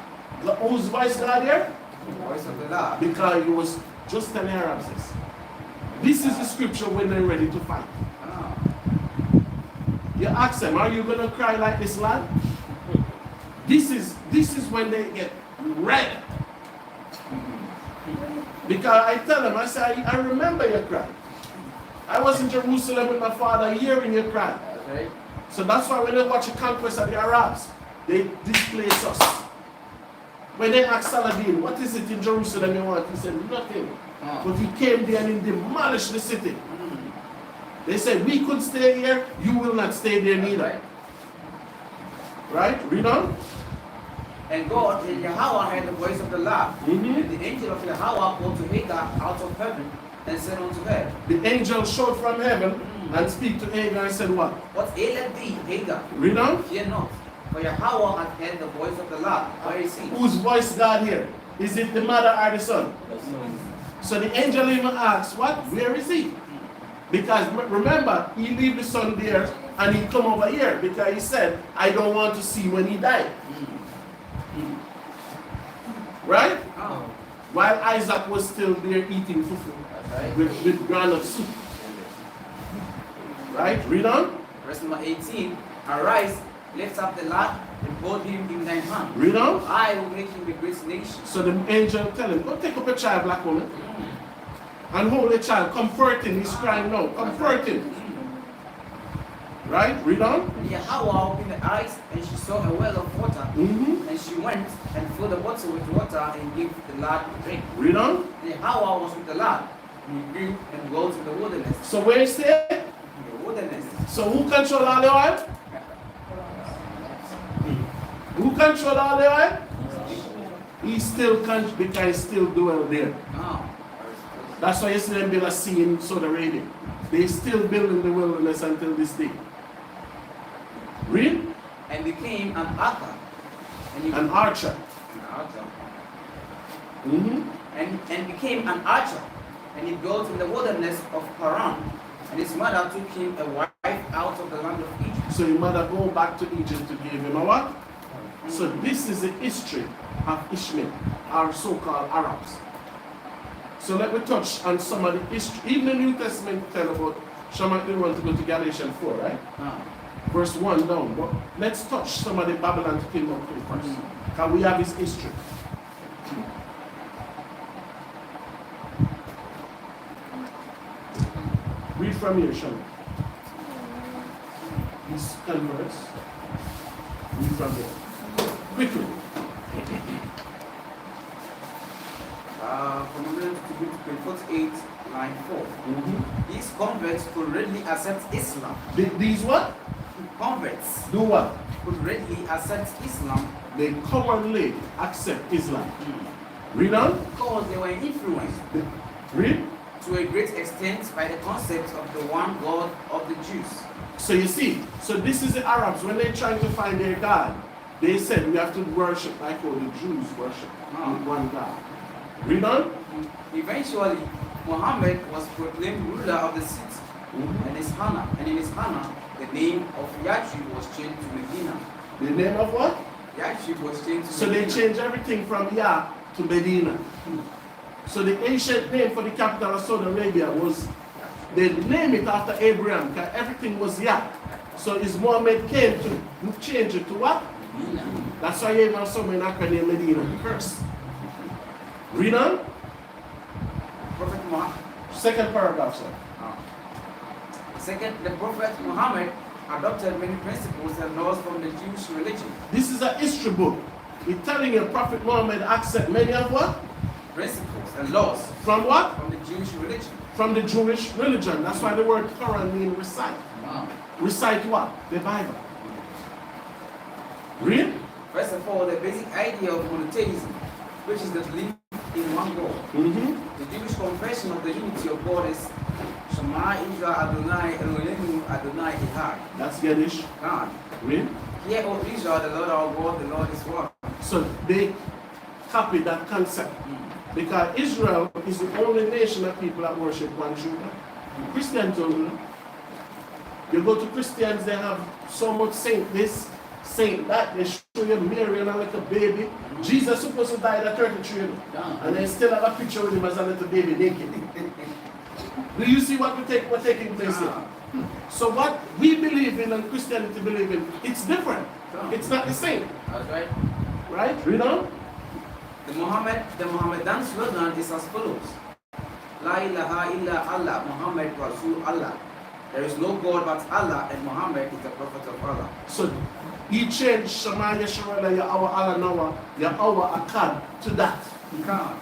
Whose voice God here?
The voice of the Lord.
Because he was just telling Arabs this. This is the scripture when they're ready to fight. You ask them, are you going to cry like this lad? This is when they get red. Because I tell them, I say, I remember your cry. I was in Jerusalem with my father hearing your cry.
Right?
So that's why when they watch the conquest of the Arabs, they displace us. When they asked Saladin, what is it in Jerusalem you want? He said, nothing. But he came there and he demolished the city. They said, we could stay here, you will not stay there neither. Right? Read on.
And God, and Yahawah, heard the voice of the Lord. And the angel of Yahawah called to Hagar out of heaven and said unto her,
The angel showed from heaven and speak to Hagar and said what?
What aileth thee, Hagar?
Read on.
Fear not, for Yahawah hath heard the voice of the Lord. Where is he?
Whose voice God here? Is it the mother or the son? So the angel even asks, what? Where is he? Because remember, he leave the son there and he come over here because he said, I don't want to see when he died. Right?
Oh.
While Isaac was still there eating fufu with groundnut soup. Right? Read on.
Verse number 18. Arise, lift up the lad, and hold him in thine hand.
Read on.
I will make him a great nation.
So the angel tell him, go take up a child, black woman, and hold the child, comfort him. He's crying now. Comfort him. Right? Read on.
And Yahawah opened the eyes, and she saw a well of water. And she went and filled the water with water and gave the lad to drink.
Read on.
And Yahawah was with the lad, and he grew and dwelt in the wilderness.
So where is it?
In the wilderness.
So who control all the oil? Who control all the oil? He still can't, because he still dwell there.
Oh.
That's why you see them build a sea in Saudi Arabia. They still build in the wilderness until this day. Read?
And became an archer. And he
An archer.
An archer.
Mm-hmm.
And became an archer. And he dwelt in the wilderness of Paran. And his mother took him a wife out of the land of Egypt.
So your mother go back to Egypt to give him a what? So this is the history of Ishmael, our so-called Arabs. So let me touch on some of the history. Even the New Testament tell about Shamak didn't want to go to Galatians 4, right? Verse 1 down. But let's touch some of the Babylon kingdom first. Because we have his history. Read from here, Shamak. These converts. Read from here. Quickly.
From 48, line 4. These converts could readily accept Islam.
These what?
Converts
Do what?
could readily accept Islam
They commonly accept Islam. Read on.
because they were influenced
Read.
to a great extent by the concept of the one God of the Jews.
So you see, so this is the Arabs, when they're trying to find their God, they said we have to worship like how the Jews worship one God. Read on.
Eventually, Muhammad was proclaimed ruler of the city, and in his honor, the name of Yathrib was changed to Medina.
The name of what?
Yathrib was changed to
So they
Medina.
changed everything from Yah to Medina. So the ancient name for the capital of Saudi Arabia was, they named it after Abraham, because everything was Yah. So as Muhammad came to change it to what?
Medina.
That's why you even have someone named Medina first. Read on.
Prophet Muhammad.
Second paragraph, sir.
Second, the Prophet Muhammad adopted many principles and laws from the Jewish religion.
This is a history book. It's telling you Prophet Muhammad accept many of what?
Principles and laws
From what?
from the Jewish religion.
From the Jewish religion. That's why the word Quran means recite. Recite what? The Bible. Read.
First of all, the basic idea of monotheism, which is the belief in one God. The Jewish confession of the unity of God is Shema Israel Adonai Eloheinu Adonai Echad.
That's Yiddish.
God.
Read.
Hear, O Israel, the Lord our God, the Lord is one.
So they copy that concept. Because Israel is the only nation of people that worship one true God. Christians don't do that. You go to Christians, they have so much saint this, saint that. They show you Mary and like a baby. Jesus supposed to die at 33, and they still have a picture with him as a little baby naked. Do you see what what's taking place here? So what we believe in and Christianity believe in, it's different. It's not the same.
That's right.
Right? Read on.
The Mohammedan slogan is as follows. La ilaha illa Allah, Muhammad Rasul Allah. There is no God but Allah, and Muhammad is the Prophet of Allah.
So He changed Shema Yeshua Yahawah Alanawa, Yahawah Akkad to that.
God.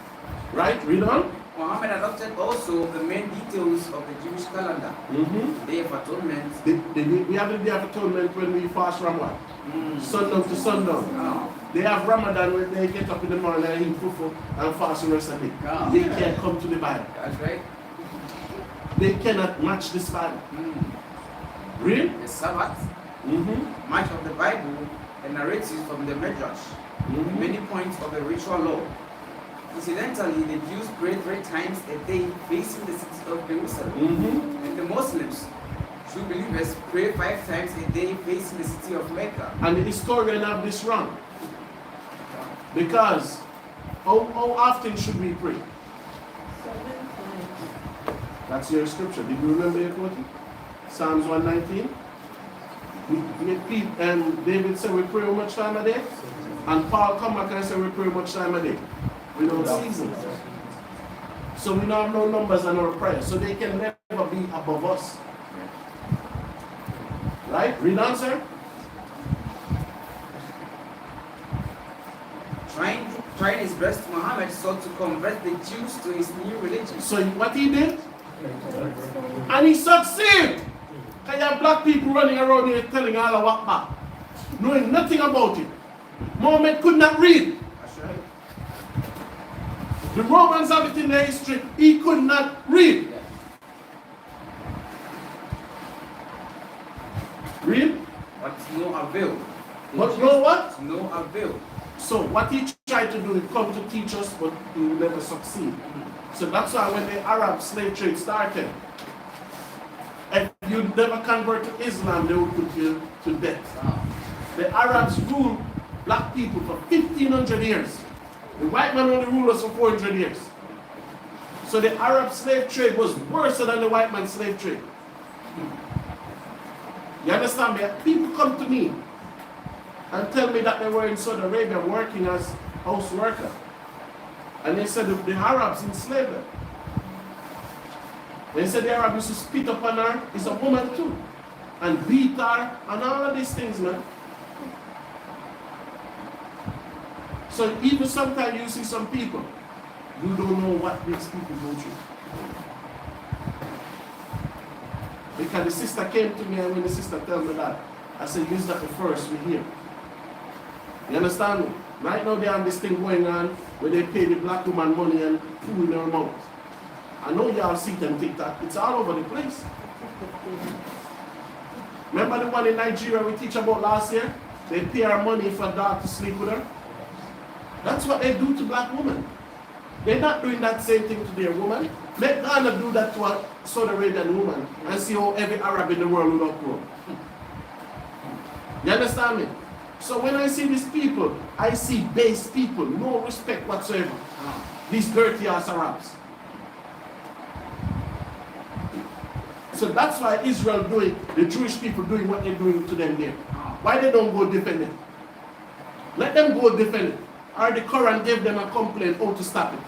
Right? Read on.
Muhammad adopted also the main details of the Jewish calendar. Day of Atonement.
We have the Day of Atonement when we fast from what? Sundown to sundown.
Oh.
They have Ramadan when they get up in the morning and eat fufu and fast the rest of the day.
God.
They can't come to the Bible.
That's right.
They cannot match this Bible. Read?
The Sabbath, much of the Bible, and narratives from the Midrash, many points of the ritual law. Incidentally, the Jews pray 3 times a day facing the city of Jerusalem. And the Muslims, true believers, pray 5 times a day facing the city of Mecca.
And the historian have this wrong. Because how often should we pray?
7 times.
That's your scripture. Did you remember your quote? Psalms 119. And David said we pray how much time a day? And Paul come back and say we pray how much time a day? We don't season. So we don't have no numbers on our prayer. So they can never be above us. Right? Read on, sir.
Trying his best, Muhammad sought to convert the Jews to his new religion.
So what he did? And he succeeded. You have black people running around here telling Allah Akbar, knowing nothing about it. Muhammad could not read.
That's right.
The Romans have it in their history. He could not read. Read?
But to no avail.
But no what?
To no avail.
So what he tried to do, he come to teach us, but he will never succeed. So that's why when the Arab slave trade started, if you never convert to Islam, they will put you to death. The Arabs ruled black people for 1,500 years. The white man only ruled us for 400 years. So the Arab slave trade was worse than the white man's slave trade. You understand me? People come to me and tell me that they were in Saudi Arabia working as house worker. And they said the Arabs enslaved them. They said the Arab used to spit upon her, is a woman too. And beat her and all of these things, man. So even sometimes you see some people, you don't know what these people go through. Because the sister came to me and when the sister told me that, I said, use that the first we hear. You understand me? Right now they have this thing going on where they pay the black woman money and food in their mouth. I know y'all see it on TikTok. It's all over the place. Remember the one in Nigeria we teach about last year? They pay her money for a dog to sleep with her. That's what they do to black women. They're not doing that same thing to their woman. Let Ghana do that to a Saudi Arabian woman and see how every Arab in the world will uproar. You understand me? So when I see these people, I see base people, no respect whatsoever. These dirty ass Arabs. So that's why Israel doing, the Jewish people doing what they're doing to them there. Why they don't go defend it? Let them go defend it. Or the Quran gave them a complaint how to stop it.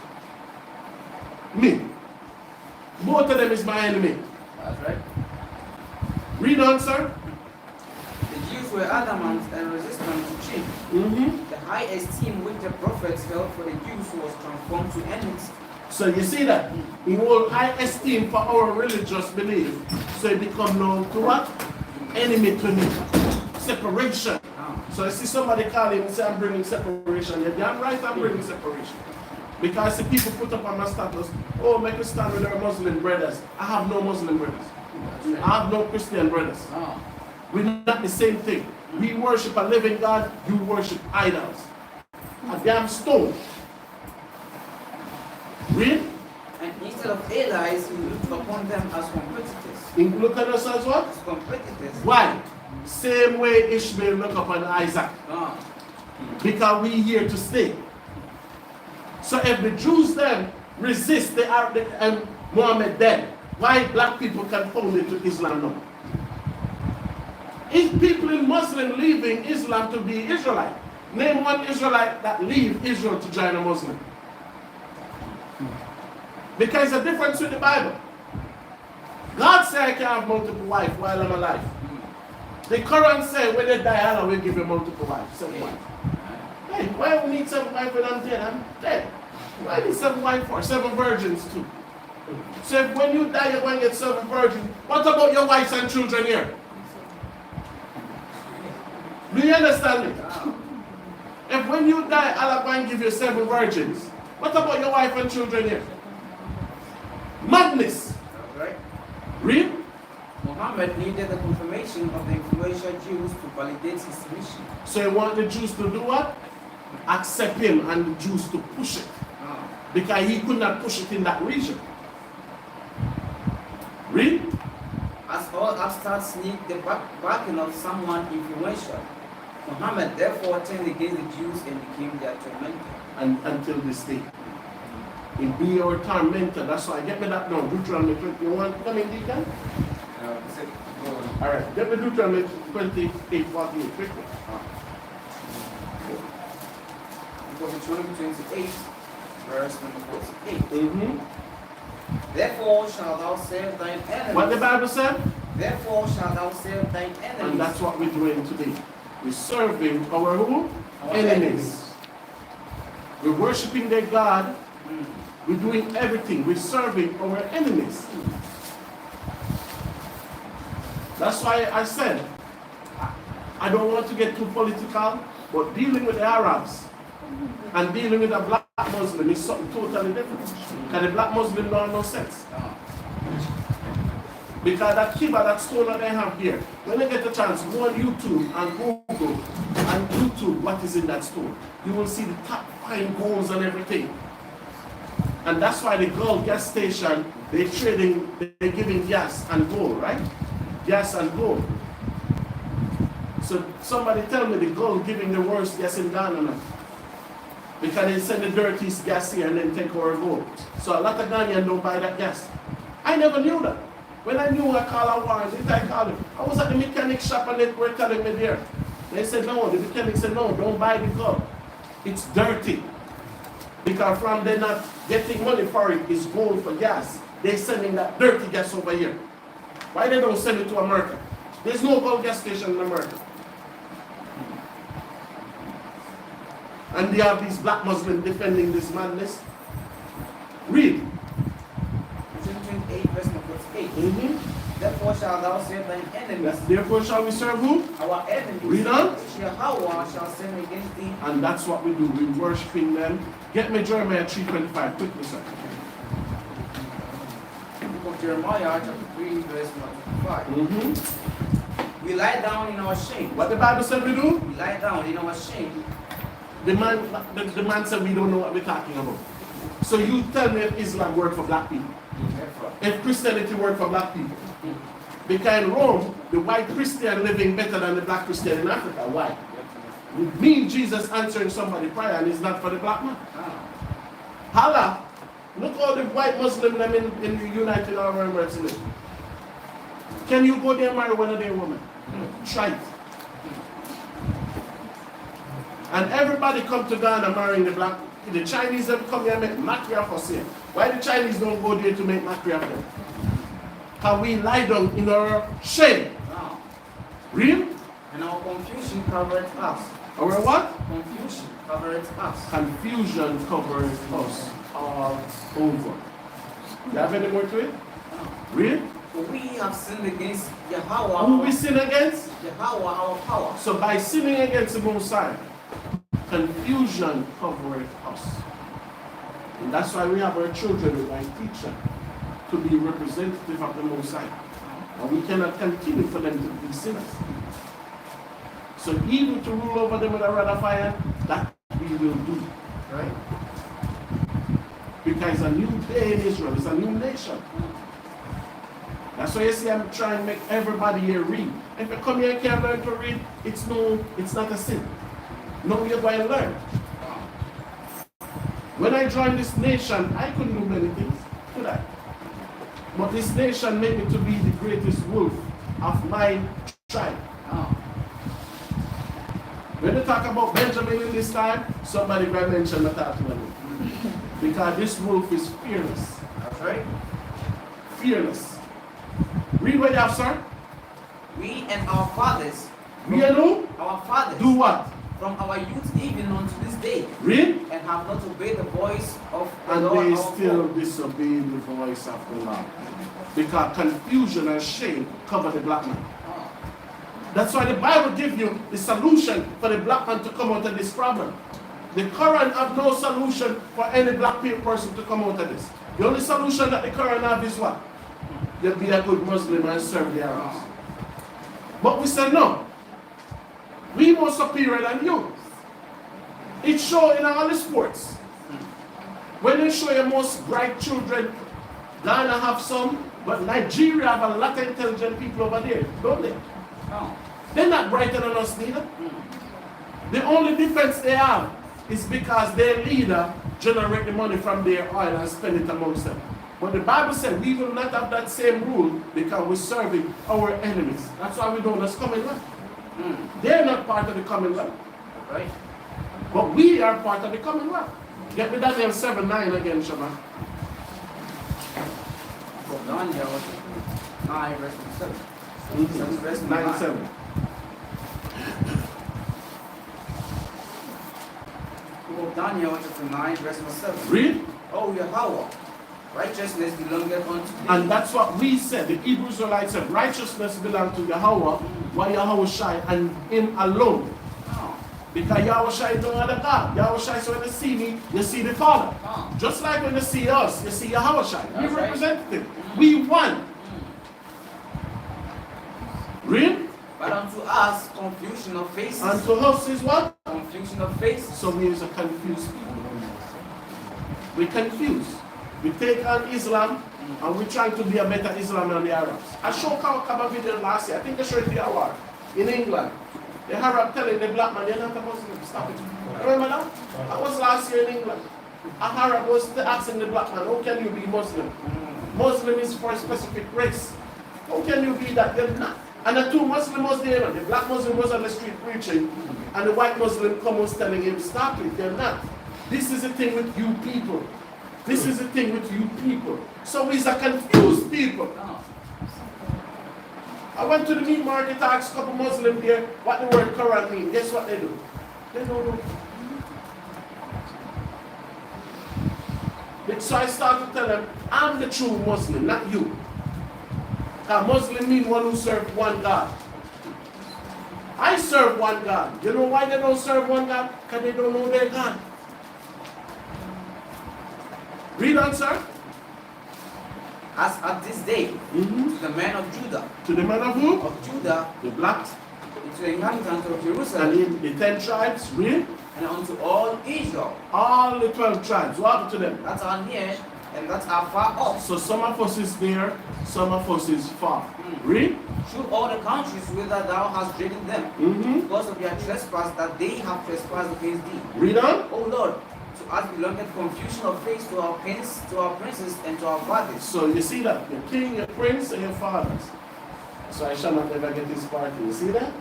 Me. Both of them is my enemy.
That's right.
Read on, sir.
The Jews were adamant and resistant to change. The high esteem which the prophets held for the Jews was transformed to enmity.
So you see that? We hold high esteem for our religious belief. So it become known to what? Enemy to me. Separation. So I see somebody call him and say, I'm bringing separation. You're damn right, I'm bringing separation. Because the people put up on my status, oh, make a stand with our Muslim brothers. I have no Muslim brothers. I have no Christian brothers. We're not the same thing. We worship a living God, you worship idols. A damn stone. Read?
And instead of allies, he looked upon them as competitors.
Look at us as what?
As competitors.
Why? Same way Ishmael look upon Isaac. Because we here to stay. So if the Jews then resist the Arab and Muhammad then, why black people can fall into Islam now? If people in Muslim leaving Islam to be Israelite, name one Israelite that leave Israel to join a Muslim. Because the difference with the Bible. God said I can have multiple wives while I'm alive. The Quran says when they die, Allah will give you multiple wives, 7 wives. Hey, why we need 7 wives when I'm dead? I'm dead. Why need 7 wives for? 7 virgins too. So if when you die, you're going to get 7 virgins. What about your wives and children here? Do you understand me? If when you die, Allah going to give you 7 virgins. What about your wife and children here? Madness.
Right?
Read.
Muhammad needed the confirmation of the influential Jews to validate his mission.
So he want the Jews to do what? Accept him and the Jews to push it. Because he could not push it in that region. Read.
As all upstarts need the backing of someone influential, Muhammad therefore turned against the Jews and became their tormentor.
And until this day. He'll be your tormentor. That's why. Get me that now. Deuteronomy 21. Come in, Deacon. Alright. Get me Deuteronomy 28, 48. Quickly.
Deuteronomy 28, verse number 48.
Mm-hmm.
Therefore shalt thou serve thine enemies.
What the Bible said?
Therefore shalt thou serve thine enemies.
And that's what we're doing today. We're serving our who?
Our
Enemies. We're worshiping their God. We're doing everything. We're serving our enemies. That's why I said, I don't want to get too political, but dealing with the Arabs and dealing with the black Muslim is something totally different. Because the black Muslim don't have no sense. Because that kibbah, that stone that they have here, when they get a chance, go on YouTube and Google and YouTube what is in that stone. You will see the top fine golds and everything. And that's why the gold gas station, they're giving gas and gold, right? Gas and gold. So somebody tell me the gold giving the worst gas in Ghana now. Because they send the dirtiest gas here and then take our gold. So a lot of Ghanaians don't buy that gas. I never knew that. When I knew I called Warren, I called him. I was at the mechanic shop and they were telling me there. They said no, the mechanic said no, don't buy the gold. It's dirty. Because from they're not getting money for it, it's gold for gas. They're sending that dirty gas over here. Why they don't send it to America? There's no gold gas station in America. And they have these black Muslims defending this madness. Read.
28, verse number 48.
Mm-hmm.
Therefore shalt thou serve thine enemies.
Therefore shall we serve who?
Our enemies.
Read on.
YAHAWAH shall send against thee.
And that's what we do. We're worshiping them. Get me Jeremiah 3:25. Quickly, sir.
Book of Jeremiah, chapter 3, verse number 25.
Mm-hmm.
We lie down in our shame.
What the Bible said we do?
We lie down in our shame.
The man said we don't know what we're talking about. So you tell me if Islam work for black people. If Christianity work for black people. Because in Rome, the white Christian living better than the black Christian in Africa. Why? It means Jesus answering somebody's prayer and it's not for the black man. Hala, look all the white Muslim them in the United Arab Emirates live. Can you go there and marry one of their women? Try it. And everybody come to Ghana marrying the black. The Chinese have come here and make macria for sale. Why the Chinese don't go there to make macria for them? Can we lie down in our shame?
Now,
Real?
and our confusion covered us.
Our what?
Confusion covered us.
Confusion covers us all over. You have any more to it? Real?
For we have sinned against YAHAWAH.
Who we sin against?
YAHAWAH, our power.
So by sinning against the Most High, confusion covered us. And that's why we have our children with our teacher to be representative of the Most High. And we cannot continue for them to be sinners. So evil to rule over them with a rod of iron, that we will do. Right? Because it's a new day in Israel, it's a new nation. That's why you see I'm trying to make everybody here read. If you come here and can't learn to read, it's not a sin. No, you're going to learn. When I joined this nation, I couldn't do many things, could I? But this nation made me to be the greatest wolf of my tribe. When they talk about Benjamin in this time, somebody will mention the title. Because this wolf is fearless.
That's right.
Fearless. Read what you have, sir.
We and our fathers,
We and who?
our fathers,
Do what?
from our youth even unto this day,
Read.
and have not obeyed the voice of the
And
Lord
they
our
still
God.
disobey the voice of the Lord. Because confusion and shame cover the black man.
Oh.
That's why the Bible gives you the solution for the black man to come out of this problem. The Quran have no solution for any black person to come out of this. The only solution that the Quran have is what? You be a good Muslim and serve the Arabs. But we say no. We more superior than you. It shows in all the sports. When they show your most bright children, Ghana have some, but Nigeria have a lot of intelligent people over there, don't they?
Oh.
They're not brighter than us neither. The only difference they have is because their leader generate the money from their oil and spend it amongst them. But the Bible said we will not have that same rule because we're serving our enemies. That's why we don't as Commonwealth. They're not part of the Commonwealth.
Right.
But we are part of the Commonwealth. Get me Daniel 7:9 again, Shama.
Daniel 9 verse 7. 7 verse
9:7.
Daniel chapter 9 verse 7.
Read.
Oh Yahawah, righteousness belongeth unto thee.
And that's what we said. The Hebrew Israelites said righteousness belongs to Yahawah, YAHAWAH, and him alone.
Oh.
Because Yahweh is no other God. Yahweh says when you see me, you see the Father.
Oh.
Just like when you see us, you see Yahweh. We
That's right.
representative. We won. Read.
But unto us confusion of faces.
And to us is what?
Confusion of faces.
So we is a confused people. We confused. We take on Islam and we trying to be a better Islam than the Arabs. I showed a video last year. I think I showed it to YAHAWAH in England. The Arab telling the black man, you're not a Muslim, stop it. Remember that? That was last year in England. A Arab was asking the black man, how can you be Muslim? Muslim is for a specific race. How can you be that? You're not. And the two Muslims was there, the black Muslim was on the street preaching, and the white Muslim was telling him, stop it, they're not. This is the thing with you people. This is the thing with you people. So we're a confused people.
Oh.
I went to the meat market, asked a couple Muslims there what the word Quran means. Guess what they do? They don't know. So I started to tell them, I'm the true Muslim, not you. A Muslim means one who serves one God. I serve one God. You know why they don't serve one God? Because they don't know their God. Read on, sir.
As at this day, to the men of Judah,
To the man of who?
of Judah,
The blacks.
to the inhabitants of
And
Jerusalem,
in the 10 tribes, read.
and unto all Israel
All the 12 tribes. What happened to them?
that are near and that are far off,
So some of us is there, some of us is far. Read.
through all the countries whither thou hast driven them, because of their trespass that they have trespassed against thee.
Read on.
O Lord, to us belongeth confusion of face to our princes, and to our fathers.
So you see that? Your king, your prince, and your fathers. So I shall not never get this party. You see that?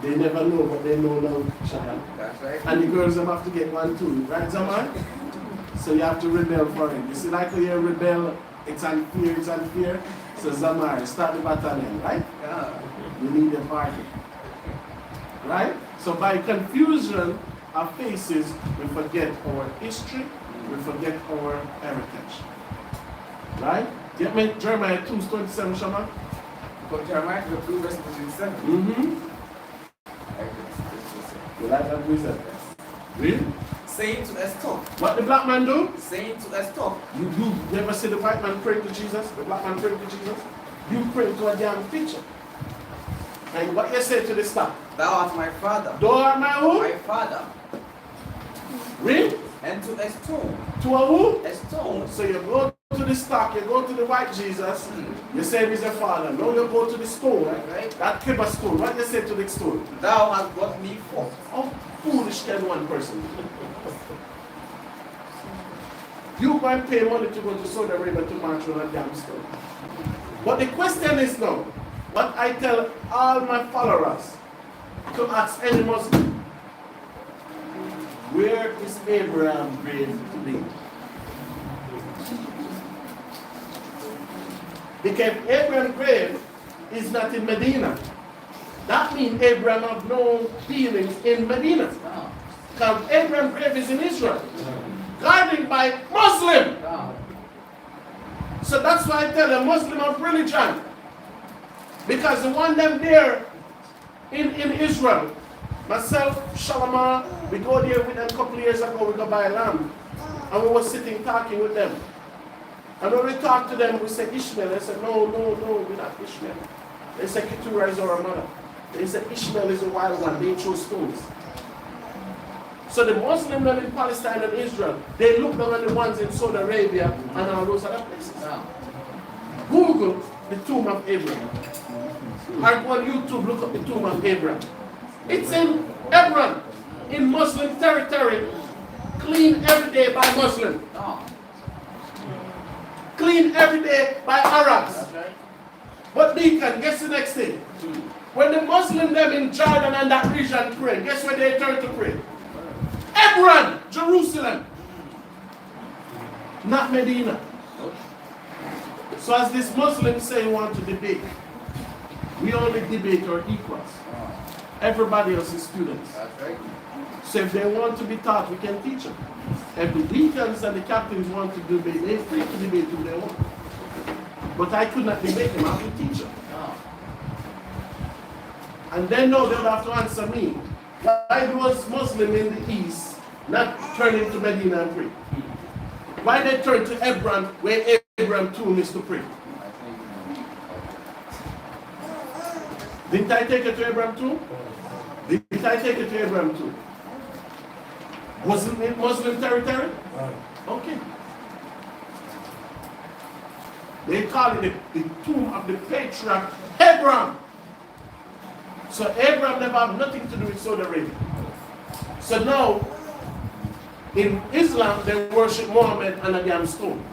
They never know what they know now, Shaman.
That's right.
And the girls them have to get one too, right, Zaman? So you have to rebel for it. You see, like when you rebel, it's unfair, it's unfair. So Zamar, start the battalion, right?
Yeah.
You need a party. Right? So by confusion of faces, we forget our history, we forget our heritage. Right? Get me Jeremiah 2:27, Shama.
But Jeremiah 2 verse 27.
You like that we said? Read.
Saying to Esther,
What the black man do?
saying to Esther,
You never see the white man praying to Jesus, the black man praying to Jesus? You pray to a damn picture. And what you say to the staff?
thou art my father,
Thou art my who?
my father,
Read.
and to a stone,
To a who?
a stone.
So you go to the stock, you go to the white Jesus, you say he's a father. Now you go to the stone,
Right.
that kibba stone. What you say to the stone?
Thou hast brought me forth.
How foolish can one person be? You go and pay money to go to Saudi Arabia to march on a damn stone. But the question is now, what I tell all my followers to ask any Muslim, where is Abraham grave today? Because Abraham's grave is not in Medina. That means Abraham have no dealings in Medina. Because Abraham's grave is in Israel. Guarded by Muslim. So that's why I tell a Muslim of religion. Because the one them there in Israel, myself, Shalama, we go there with them a couple of years ago, we go buy lamb. And we were sitting talking with them. And when we talked to them, we said Ishmael. They said, no, we're not Ishmael. They said Keturah is our mother. They said Ishmael is a wild one. They throw stones. So the Muslims them in Palestine and Israel, they look down on the ones in Saudi Arabia and all those other places. Google the tomb of Abraham. Or go on YouTube, look up the tomb of Abraham. It's in Hebron, in Muslim territory, clean every day by Muslims. Clean every day by Arabs. But Deacon, guess the next thing? When the Muslims them in Jordan and that region pray, guess where they turn to pray? Hebron, Jerusalem. Not Medina. So as this Muslims say want to debate, we only debate our equals. Everybody else is students. So if they want to be taught, we can teach them. If the deacons and the captains want to debate, they're free to debate who they want. But I could not debate them, I have to teach them. And then now they'll have to answer me. Why was Muslim in the east not turning to Medina and pray? Why they turn to Hebron where Abraham tomb is to pray? Didn't I take it to Abraham tomb? Didn't I take it to Abraham tomb? Wasn't it Muslim territory? Okay. They call it the tomb of the patriarch Abraham. So Abraham never have nothing to do with Saudi Arabia. So now, in Islam, they worship Muhammad and a damn stone.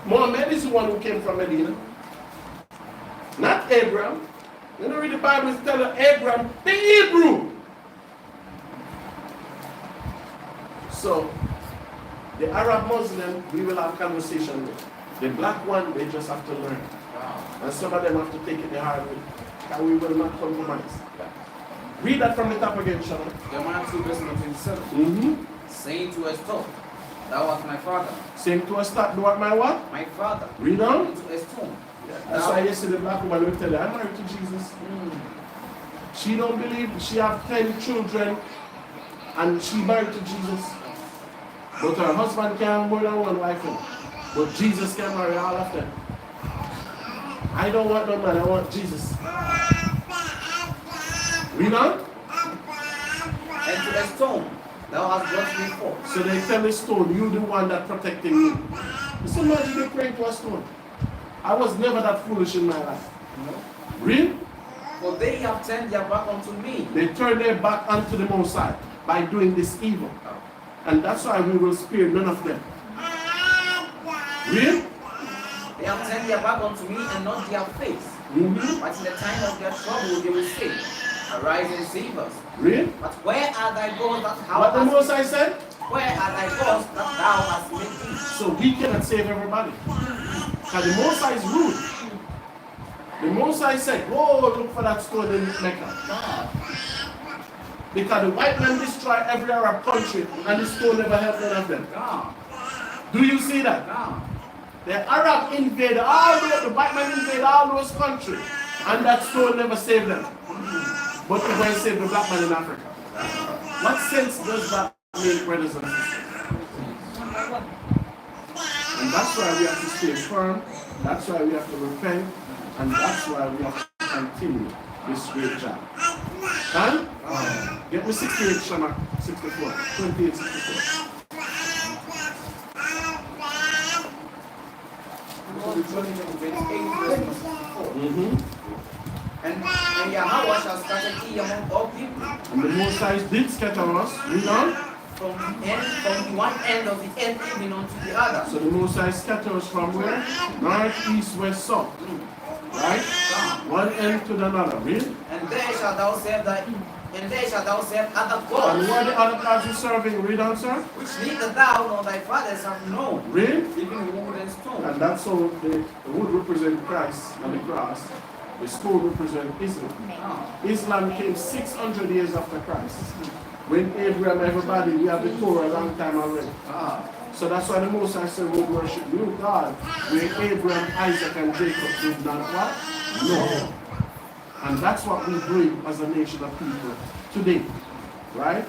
Muhammad is the one who came from Medina. Not Abraham. You know, read the Bible is telling Abraham, the Hebrew. So, the Arab Muslim, we will have conversation with. The black one, they just have to learn. And some of them have to take it the hard way. And we will not compromise. Read that from the top again, Shana.
Jeremiah 2 verse 27. Saying to his stone, thou art my father.
Saying to us, thou art my what?
My father.
Read on.
Into a stone.
That's why yesterday the black woman will tell you, I'm married to Jesus. She don't believe, she have 10 children and she married to Jesus. But her husband can have more than one wife. But Jesus can marry all of them. I don't want no man, I want Jesus. Read on.
And to a stone thou hast brought me forth.
So they tell the stone, you the one that protecting me. So imagine they praying to a stone. I was never that foolish in my life. Read.
For they have turned their back unto me.
They turn their back unto the Most High by doing this evil. And that's why we will spare none of them. Read.
They have turned their back unto me and not their face. But in the time of their trouble they will say, arise and save us.
Read.
But where are thy gods that thou
What the
hast
Most High said?
Where are thy gods that thou hast made thee?
So we cannot save everybody. Because the Most High is rude. The Most High said, go look for that stone in Mecca. Because the white man destroy every Arab country and the stone never helped none of them. Do you see that? The Arab invaded all the white man invaded all those countries and that stone never saved them. But the one saved the black man in Africa. What sense does that make, brothers and sisters? And that's why we have to stay firm. That's why we have to repent. And that's why we have to continue this great job. And get me 68, Shama, 64, 28, 64.
And YAHAWAH shall scatter thee among all people.
And the Most High did scatter us. Read on.
From one end of the earth even unto the other.
So the Most High scatters us from where? North, east, west, south. Right? One end to another. Read.
And there shalt thou serve thy And there shalt thou serve other
And
gods,
what are the other gods you're serving? Read on, sir.
which neither thou nor thy fathers have known,
Read.
even wood and stone.
And that's how the wood represent Christ and the cross. The stone represent Islam.
Ah.
Islam came 600 years after Christ. When Abraham, everybody, we have the Torah a long time already.
Ah.
So that's why the Most High said we worship you, God, where Abraham, Isaac, and Jacob did not what? No. And that's what we bring as a nation of people today. Right?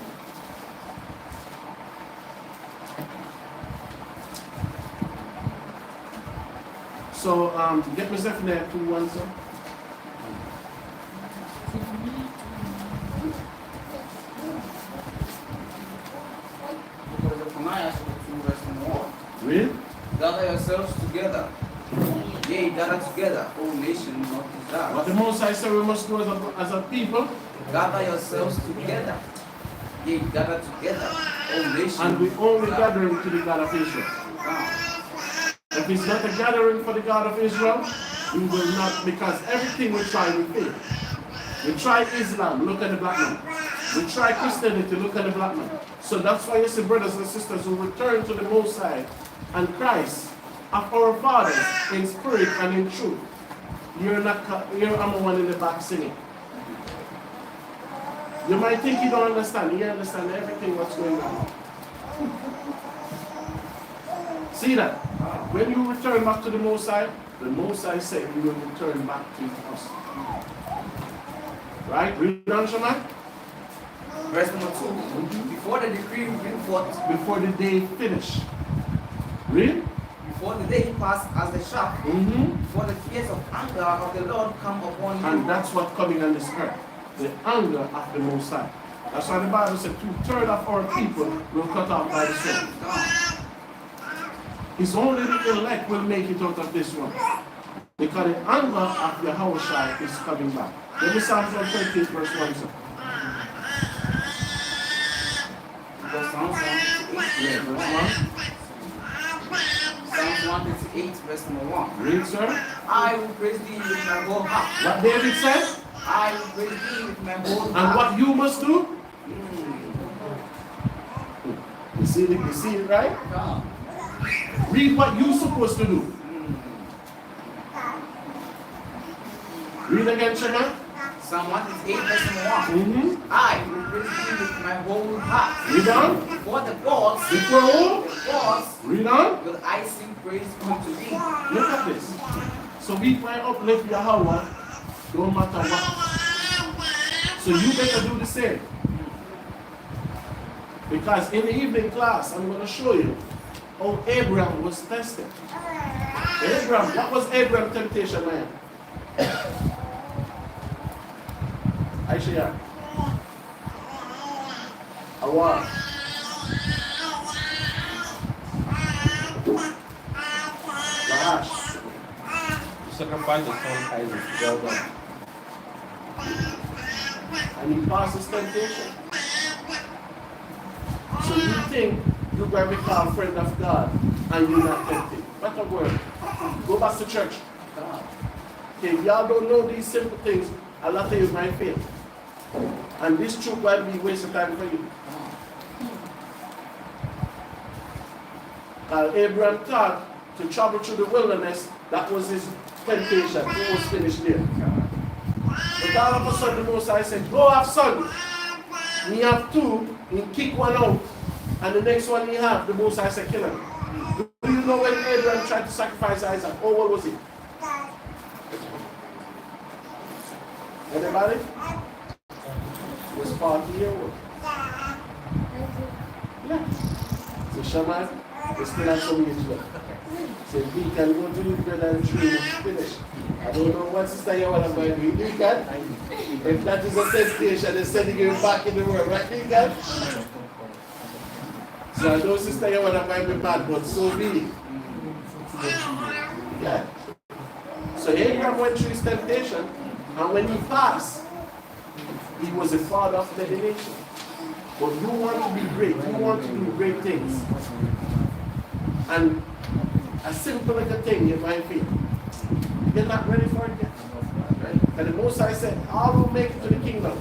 So get myself in there 2-1, sir.
Because of Zephaniah chapter 2 verse 1.
Read.
Gather yourselves together. Yea, gather together, O nation of Israel.
What the Most High said we must do as a people.
Gather yourselves together. Yea, gather together, O nation.
And we only gathering to the God of Israel.
Ah.
If it's not a gathering for the God of Israel, we will not, because everything we try, we fail. We try Islam, look at the black man. We try Christianity, look at the black man. So that's why you see brothers and sisters who return to the Most High and Christ of our fathers in spirit and in truth. You're I'm the one in the back singing. You might think you don't understand. You understand everything what's going on. See that? When you return back to the Most High said you will return back to us. Right? Read on, Shaman.
Verse number 2. Before the decree bring forth,
Before the day finish. Read.
before the day pass as the shaft, before the fierce of anger of the Lord come upon you.
And that's what's coming on this earth. The anger of the Most High. That's why the Bible said 2/3 of our people will cut off by the sword. It's only the elect will make it out of this one. Because the anger of YAHAWAH is coming back. Let me Psalms 128 verse 1, sir.
Psalms 138,
Yeah, verse 1.
Psalms 138, verse number 1.
Read, sir.
I will praise thee with my whole heart.
What David said.
I will praise thee with my whole heart.
And what you must do. You see it, right?
Ah.
Read what you're supposed to do. Read again, Shema.
Psalm 138, verse number 1. I will praise thee with my whole heart.
Read on.
Before the gods,
Before who?
the gods,
Read on.
will I sing praise unto thee.
Look at this. So we might uplift YAHAWAH, no matter what. So you better do the same. Because in the evening class, I'm going to show you how Abraham was tested. Abraham, what was Abraham's temptation, man? Aisha. Awar. Lahash.
To sacrifice the son Isaac. Well done.
And he passes temptation. So you think you're going to become a friend of God and you're not tempted. What a word. Go back to church. Okay, if y'all don't know these simple things, a lot of you might fail. And this truth will be a waste of time for you. Abraham thought to travel through the wilderness, that was his temptation. He was finished there. But all of a sudden the Most High said, go have sons. He have two, he kick one out. And the next one he have, the Most High said, kill him. Do you know when Abraham tried to sacrifice Isaac? Oh, what was it? Anybody? He was 40 years old. Yeah. So Shaman, they still have some age left. So we can go to the bread and tree and finish. I don't know what Sister YAHAWAH might do. You can? If that is a temptation, they're sending you back in the world, right? You can? So I know Sister YAHAWAH might be bad, but so be it. Yeah. So Abraham went through his temptation, and when he passed, he was a father of many nations. But you want to be great, you want to do great things. And a simple little thing you might feel. You're not ready for it yet. Right? And the Most High said, all who make it to the kingdom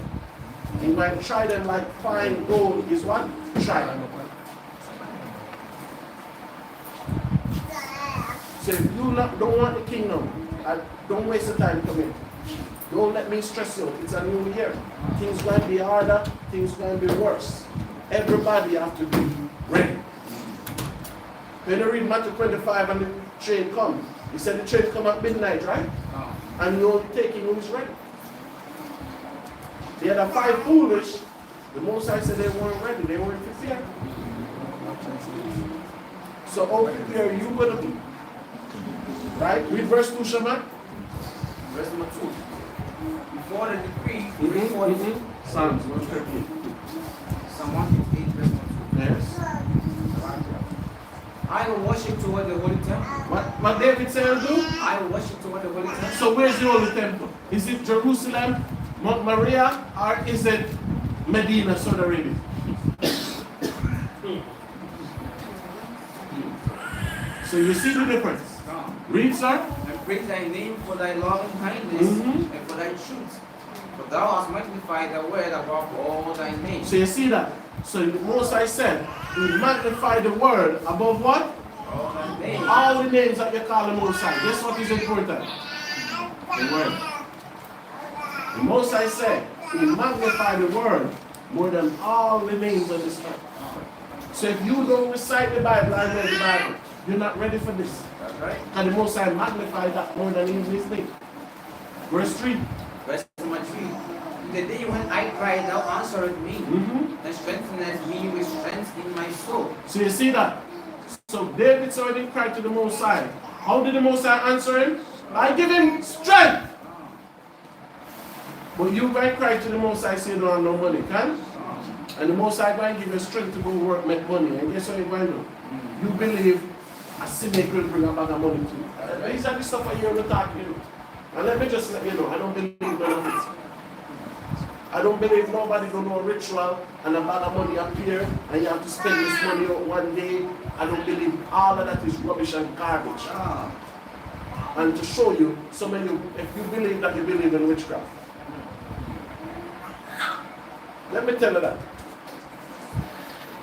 He's going to try them like fine gold is what? Try. So if you don't want the kingdom, don't waste the time coming. Don't let me stress you. It's a new year. Things going to be harder. Things going to be worse. Everybody have to be ready. When you read Matthew 25 and the train come, he said the train come at midnight, right? And you only taking who is ready. The other 5 foolish, the Most High said they weren't ready. They weren't prepared. So how prepared are you going to be? Right? Read verse 2, Shaman.
Verse number 2. Before the decree,
Psalms 138.
Psalm 158, verse number 2.
Yes.
I will worship toward the holy temple.
What David said do?
I will worship toward the holy temple.
So where's the holy temple? Is it Jerusalem, Mount Moriah, or is it Medina, Saudi Arabia? So you see the difference. Read, sir.
And praise thy name for thy loving kindness and for thy truth. For thou hast magnified the word above all thy name.
So you see that. So the Most High said, we magnify the word above what?
All thy name.
All the names that you call the Most High. Guess what is important? The word. The Most High said, we magnify the word more than all the names on this earth. So if you don't recite the Bible, I know the Bible, you're not ready for this.
That's right.
And the Most High magnified that more than even his name. Verse 3.
Verse number 3. In the day when I cried, thou answered me, and strengthened me with strength in my soul.
So you see that? So David already cried to the Most High. How did the Most High answer him? I give him strength. But you might cry to the Most High, say you don't have no money, can? And the Most High going to give you strength to go work, make money. And guess what you're going to do? You believe a cynic will bring a bag of money to you. These are the stuff I hear me talking to. And let me just let you know, I don't believe none of it. I don't believe nobody go no ritual and a bag of money appear and you have to spend this money out one day. I don't believe all of that is rubbish and garbage. And to show you, some of you, if you believe that, you believe in witchcraft. Let me tell you that.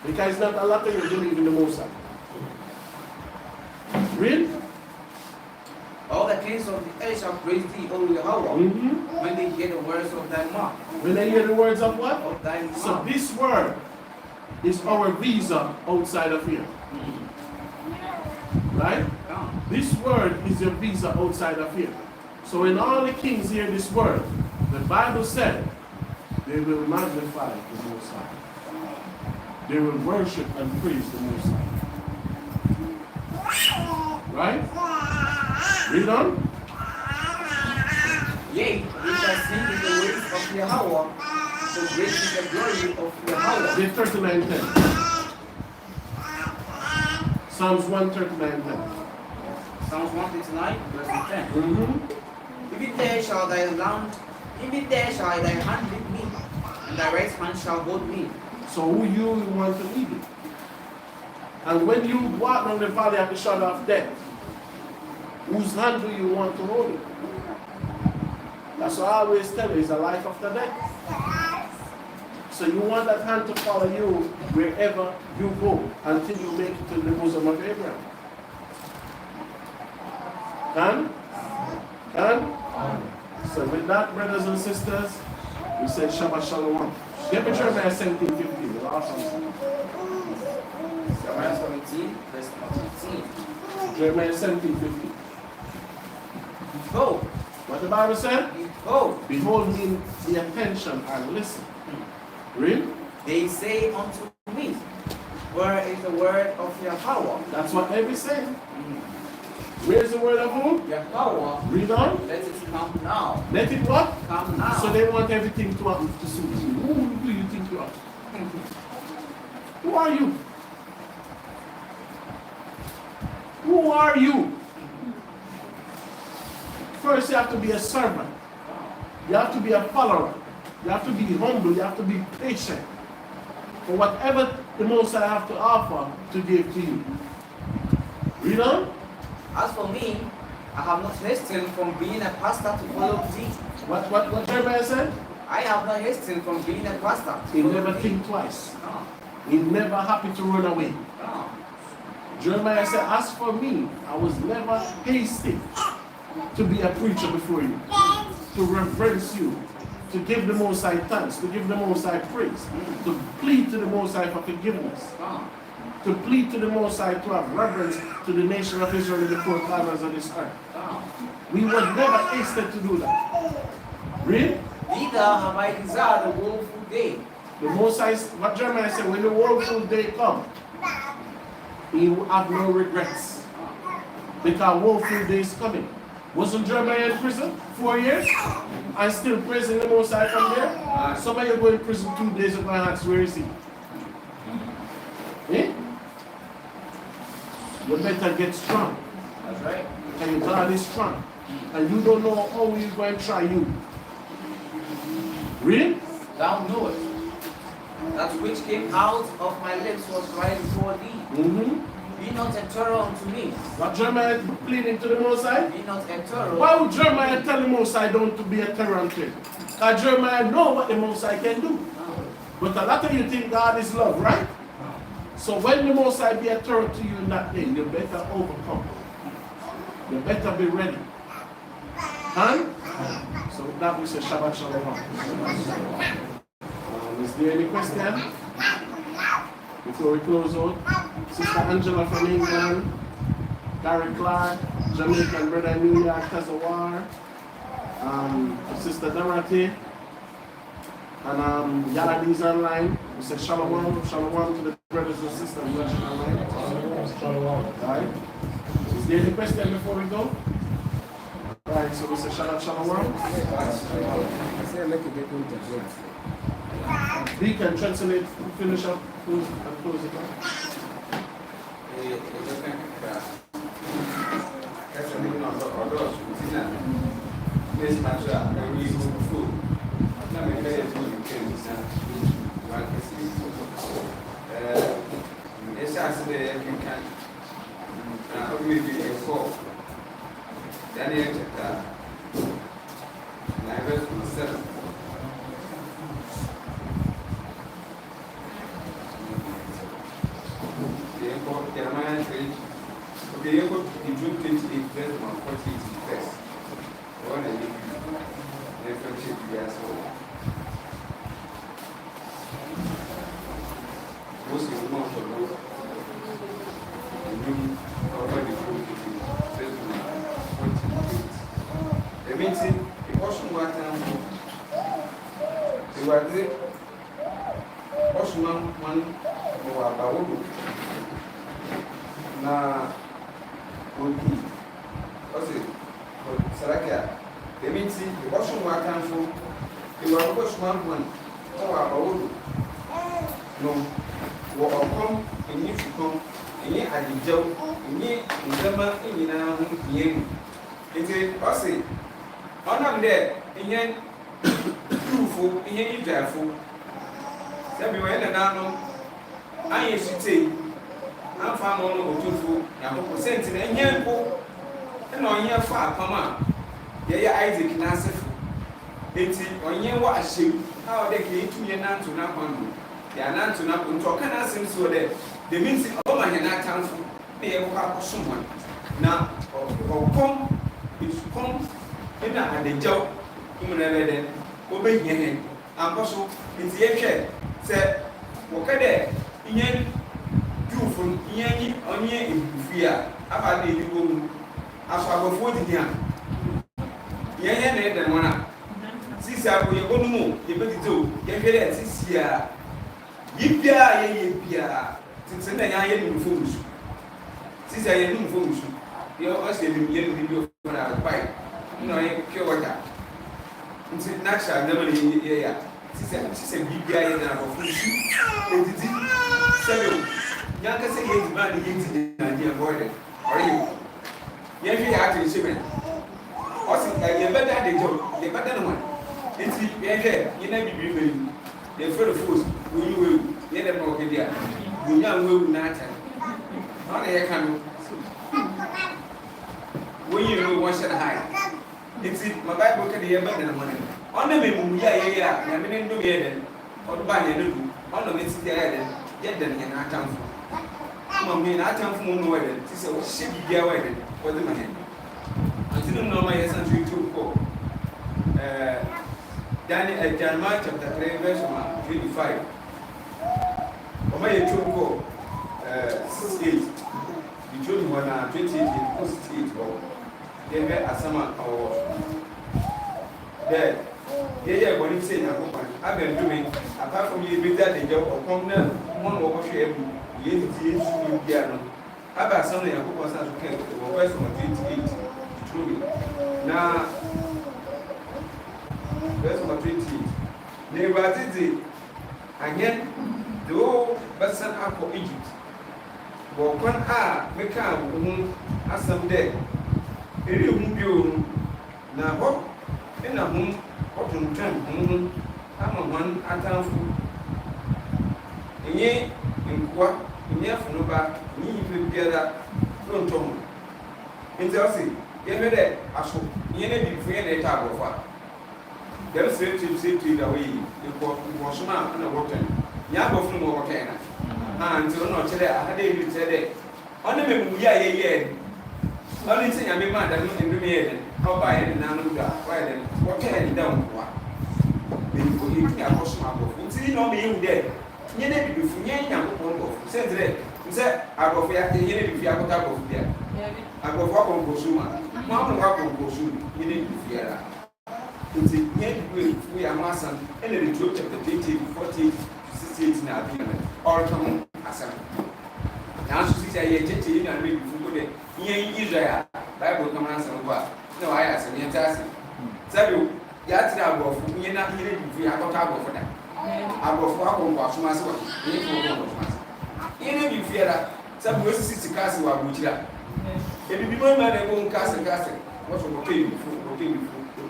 Because not a lot of you believe in the Most High. Read.
All the kings of the earth shall praise thee, O YAHAWAH, when they hear the words of thy mouth.
When they hear the words of what?
Of thy mouth.
So this word is our visa outside of here. Right? This word is your visa outside of here. So when all the kings hear this word, the Bible said, they will magnify the Most High. They will worship and praise the Most High. Right? Read on.
Yea, we shall sing in the ways of YAHAWAH, so great is the glory of YAHAWAH.
Get 39:10. Psalms 139:10.
Psalms 159, verse 10.
Mm-hmm.
Even there shall thy hand lead me, and thy right hand shall hold me.
So who you want to lead it? And when you walk down the valley of the shadow of death, whose hand do you want to hold it? That's what I always tell you, it's a life after death. So you want that hand to follow you wherever you go until you make it to the bosom of Abraham. Can? So with that, brothers and sisters, we say Shabbat Shalom. Get me Jeremiah 17:15. Awesome.
Jeremiah 17, verse 15.
Jeremiah 17:15.
Behold,
What the Bible said? Behold me the attention and listen. Read?
They say unto me, where is the word of YAHAWAH?
That's what they be saying. Where's the word of who?
YAHAWAH,
Read on.
let it come now.
Let it what?
Come now.
So they want everything to happen to suit you. Who do you think you are? Who are you? Who are you? First, you have to be a servant. You have to be a follower. You have to be humble. You have to be patient for whatever the Most High have to offer to give to you. Read on.
As for me, I have not hastened from being a pastor to follow thee.
What Jeremiah said?
I have not hastened from being a pastor.
He never think twice.
No.
He never happy to run away.
No.
Jeremiah said, as for me, I was never hasty to be a preacher before you, to reverence you, to give the Most High thanks, to give the Most High praise, to plead to the Most High for forgiveness,
No.
to plead to the Most High to have reverence to the nation of Israel in the four corners of this earth.
No.
We were never hasty to do that. Really?
Neither have I desired the woeful day.
The Most High, what Jeremiah said, when the woeful day come, he will have no regrets. Because woeful day is coming. Wasn't Jeremiah in prison 4 years? And still praising the Most High from there? Somebody go in prison 2 days ago and ask, where is he? Eh? You better get strong.
That's right.
And your God is strong. And you don't know how he's going to try you. Really?
Thou knowest. That which came out of my lips was right before thee. Be not a terror unto me.
But Jeremiah pleading to the Most High?
Be not a terror.
Why would Jeremiah tell the Most High don't to be a terror unto him? Because Jeremiah know what the Most High can do. But a lot of you think God is love, right? So when the Most High be a terror to you in that day, you better overcome. You better be ready. Huh? So that we say Shabbat Shalom. Is there any question? Before we close out, Sister Angela from England, Gary Clark, Jamaican brother in New York, YAHAWAH, Sister Dorothy, and Yadi's online. We say Shalom, Shalom to the brothers and sisters watching online.
Shalom.
Right? Is there any question before we go? Right, so we say Shalom, Shalom. We can translate, finish up, close, and close it up.
Okay, you go in June 28th, verse 148 first. I want to give you the friendship you guys hold. Most of the month of the new over the group verse 148. The meeting, the portion one time they were there. Portion one or about na oki ose saraka demiti the portion wa kanfo the wa portion one o wa bawo no wo okom eni fukom eni adijew eni ndama enyina ho yenu ente ose onam de enyen proof enyen idafo sabi wa ena na no aye sitei amfa mo no otufu ya ko percent na enyenko na onye fa apama ye ya Isaac na asefu enti onye wa ahyew ha o de ke etu ye nanto na kwando ya nanto na nto ka na asem so de the means o ma he na tanfo na ye ko akoso mo na o kom iskom ina adejaw imuna bede o be hie he amposo enti ye hwe se wo ka de inyen from Yanni on ye in Fia, about the woman, as I go for the young. Yan than one. See, I will go more, you better do, you get it this year. Yipia, yipia, since then I am fools. Since I am fools, you are also in the when I buy. You know, I care what that. It's natural, never in the area. She said, Yipia, and I will fools. Yanka say he demand the incident and he avoided. Or you? Yes, we have to shipment. Also, you better the job, the better one. It's you never be real. The further fools, we will get them over there. We young will not. Not a hair can. When you know one shall hide. It's my Bible can be a better money. On the Muya, Yamin do Eden, or by a little, on the Missy Eden, get them in our town. Mammy, I come from no wedding, she said, she be your wedding for the man. I didn't know my essential to go. Daniel Jeremiah chapter 3, verse 25. Or my two go 68. You told me 128 in 68 or they were a summer or there. Yeah, when you say I've been doing apart from you with that the job or come now, one more share you piano. About something I put myself to care for verse 28 truly. Now, verse 28. They were did again, the old person up for Egypt. But when I make up as some day, it will be now what in a home. I'm one at time food. In what in your Funuba, me together, don't tell me. In Chelsea, give me that. I should be free and a table of fire. Them say to the way you was now and a water. Yabo from Wakana. Until not today, I had a today. Only me, yeah. Only thing I mean, madam, in the maiden. How by any Nanuda, why then, what can you down? You think I was my book. You know me, you dead. You never be for any young one. Said today, said, I go for you if you have a of there. I go walk on Gosuma. Mamma walk on Gosuma. You need to fear that. It's a young we are master, and the truth of the 30, 40, 68 now, or come as a now, she said, I get you and maybe food. Israel, Bible come answer. No, I asked him, yes, Sabu, that's our go for me, not here if we have a table for that. I go for our wash myself. Even if you fear that, some will see the castle of Mutia. If you remember, they won't cast a castle. What will pay you for the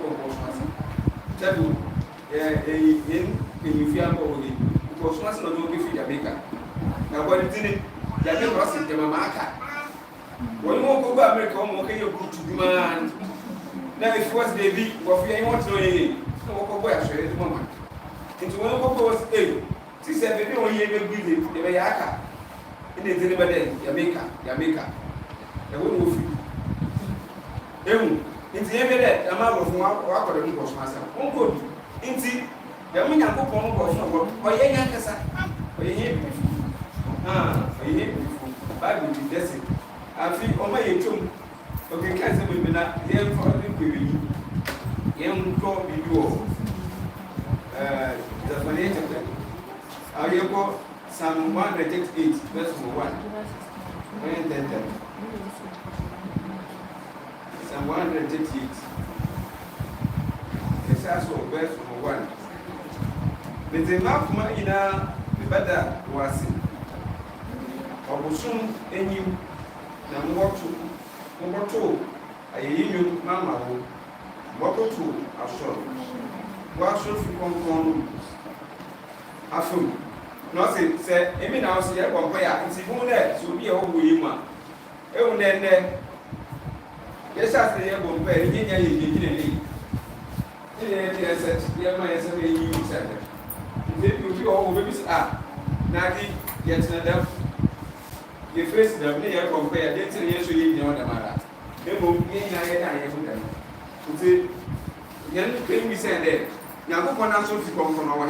wash myself? Sabu, you fear more because once not looking for your maker. Now, what did it? They have never seen them a marker. When you go to America, okay, you go to demand. Now, if was baby, what you want to know, no go actually at the moment. Into one of those, she said, they don't hear me breathing, the Yaka. In the delivery, Yamika. They won't move you. Into every day, a man of walk or the English master. Won't go into the women and book on or Yankasa. Or you hear me. You hear me. Bible is blessing. I feel on my tomb. Okay, can't say we not here for the baby. Young call you. The financial thing. I will go Psalm 138, verse 1. Psalm 138. It's also verse 1. The map in a better was it. Obusun enyim na mboto ayeyinyu mama ho mboto asoro waso fi konkon afum no se emi na so ye konko ya nti hu na so bi e wo yi ma e hu ne ye sha se ye bo pe ye nya ye ni ye se ye ma ye se ye yi se de bi o be bi sa na di ye tena da the first the way you compare, they tell you so you know the matter. They will be in a you say, young thing we said there. Now, go on, so to come from our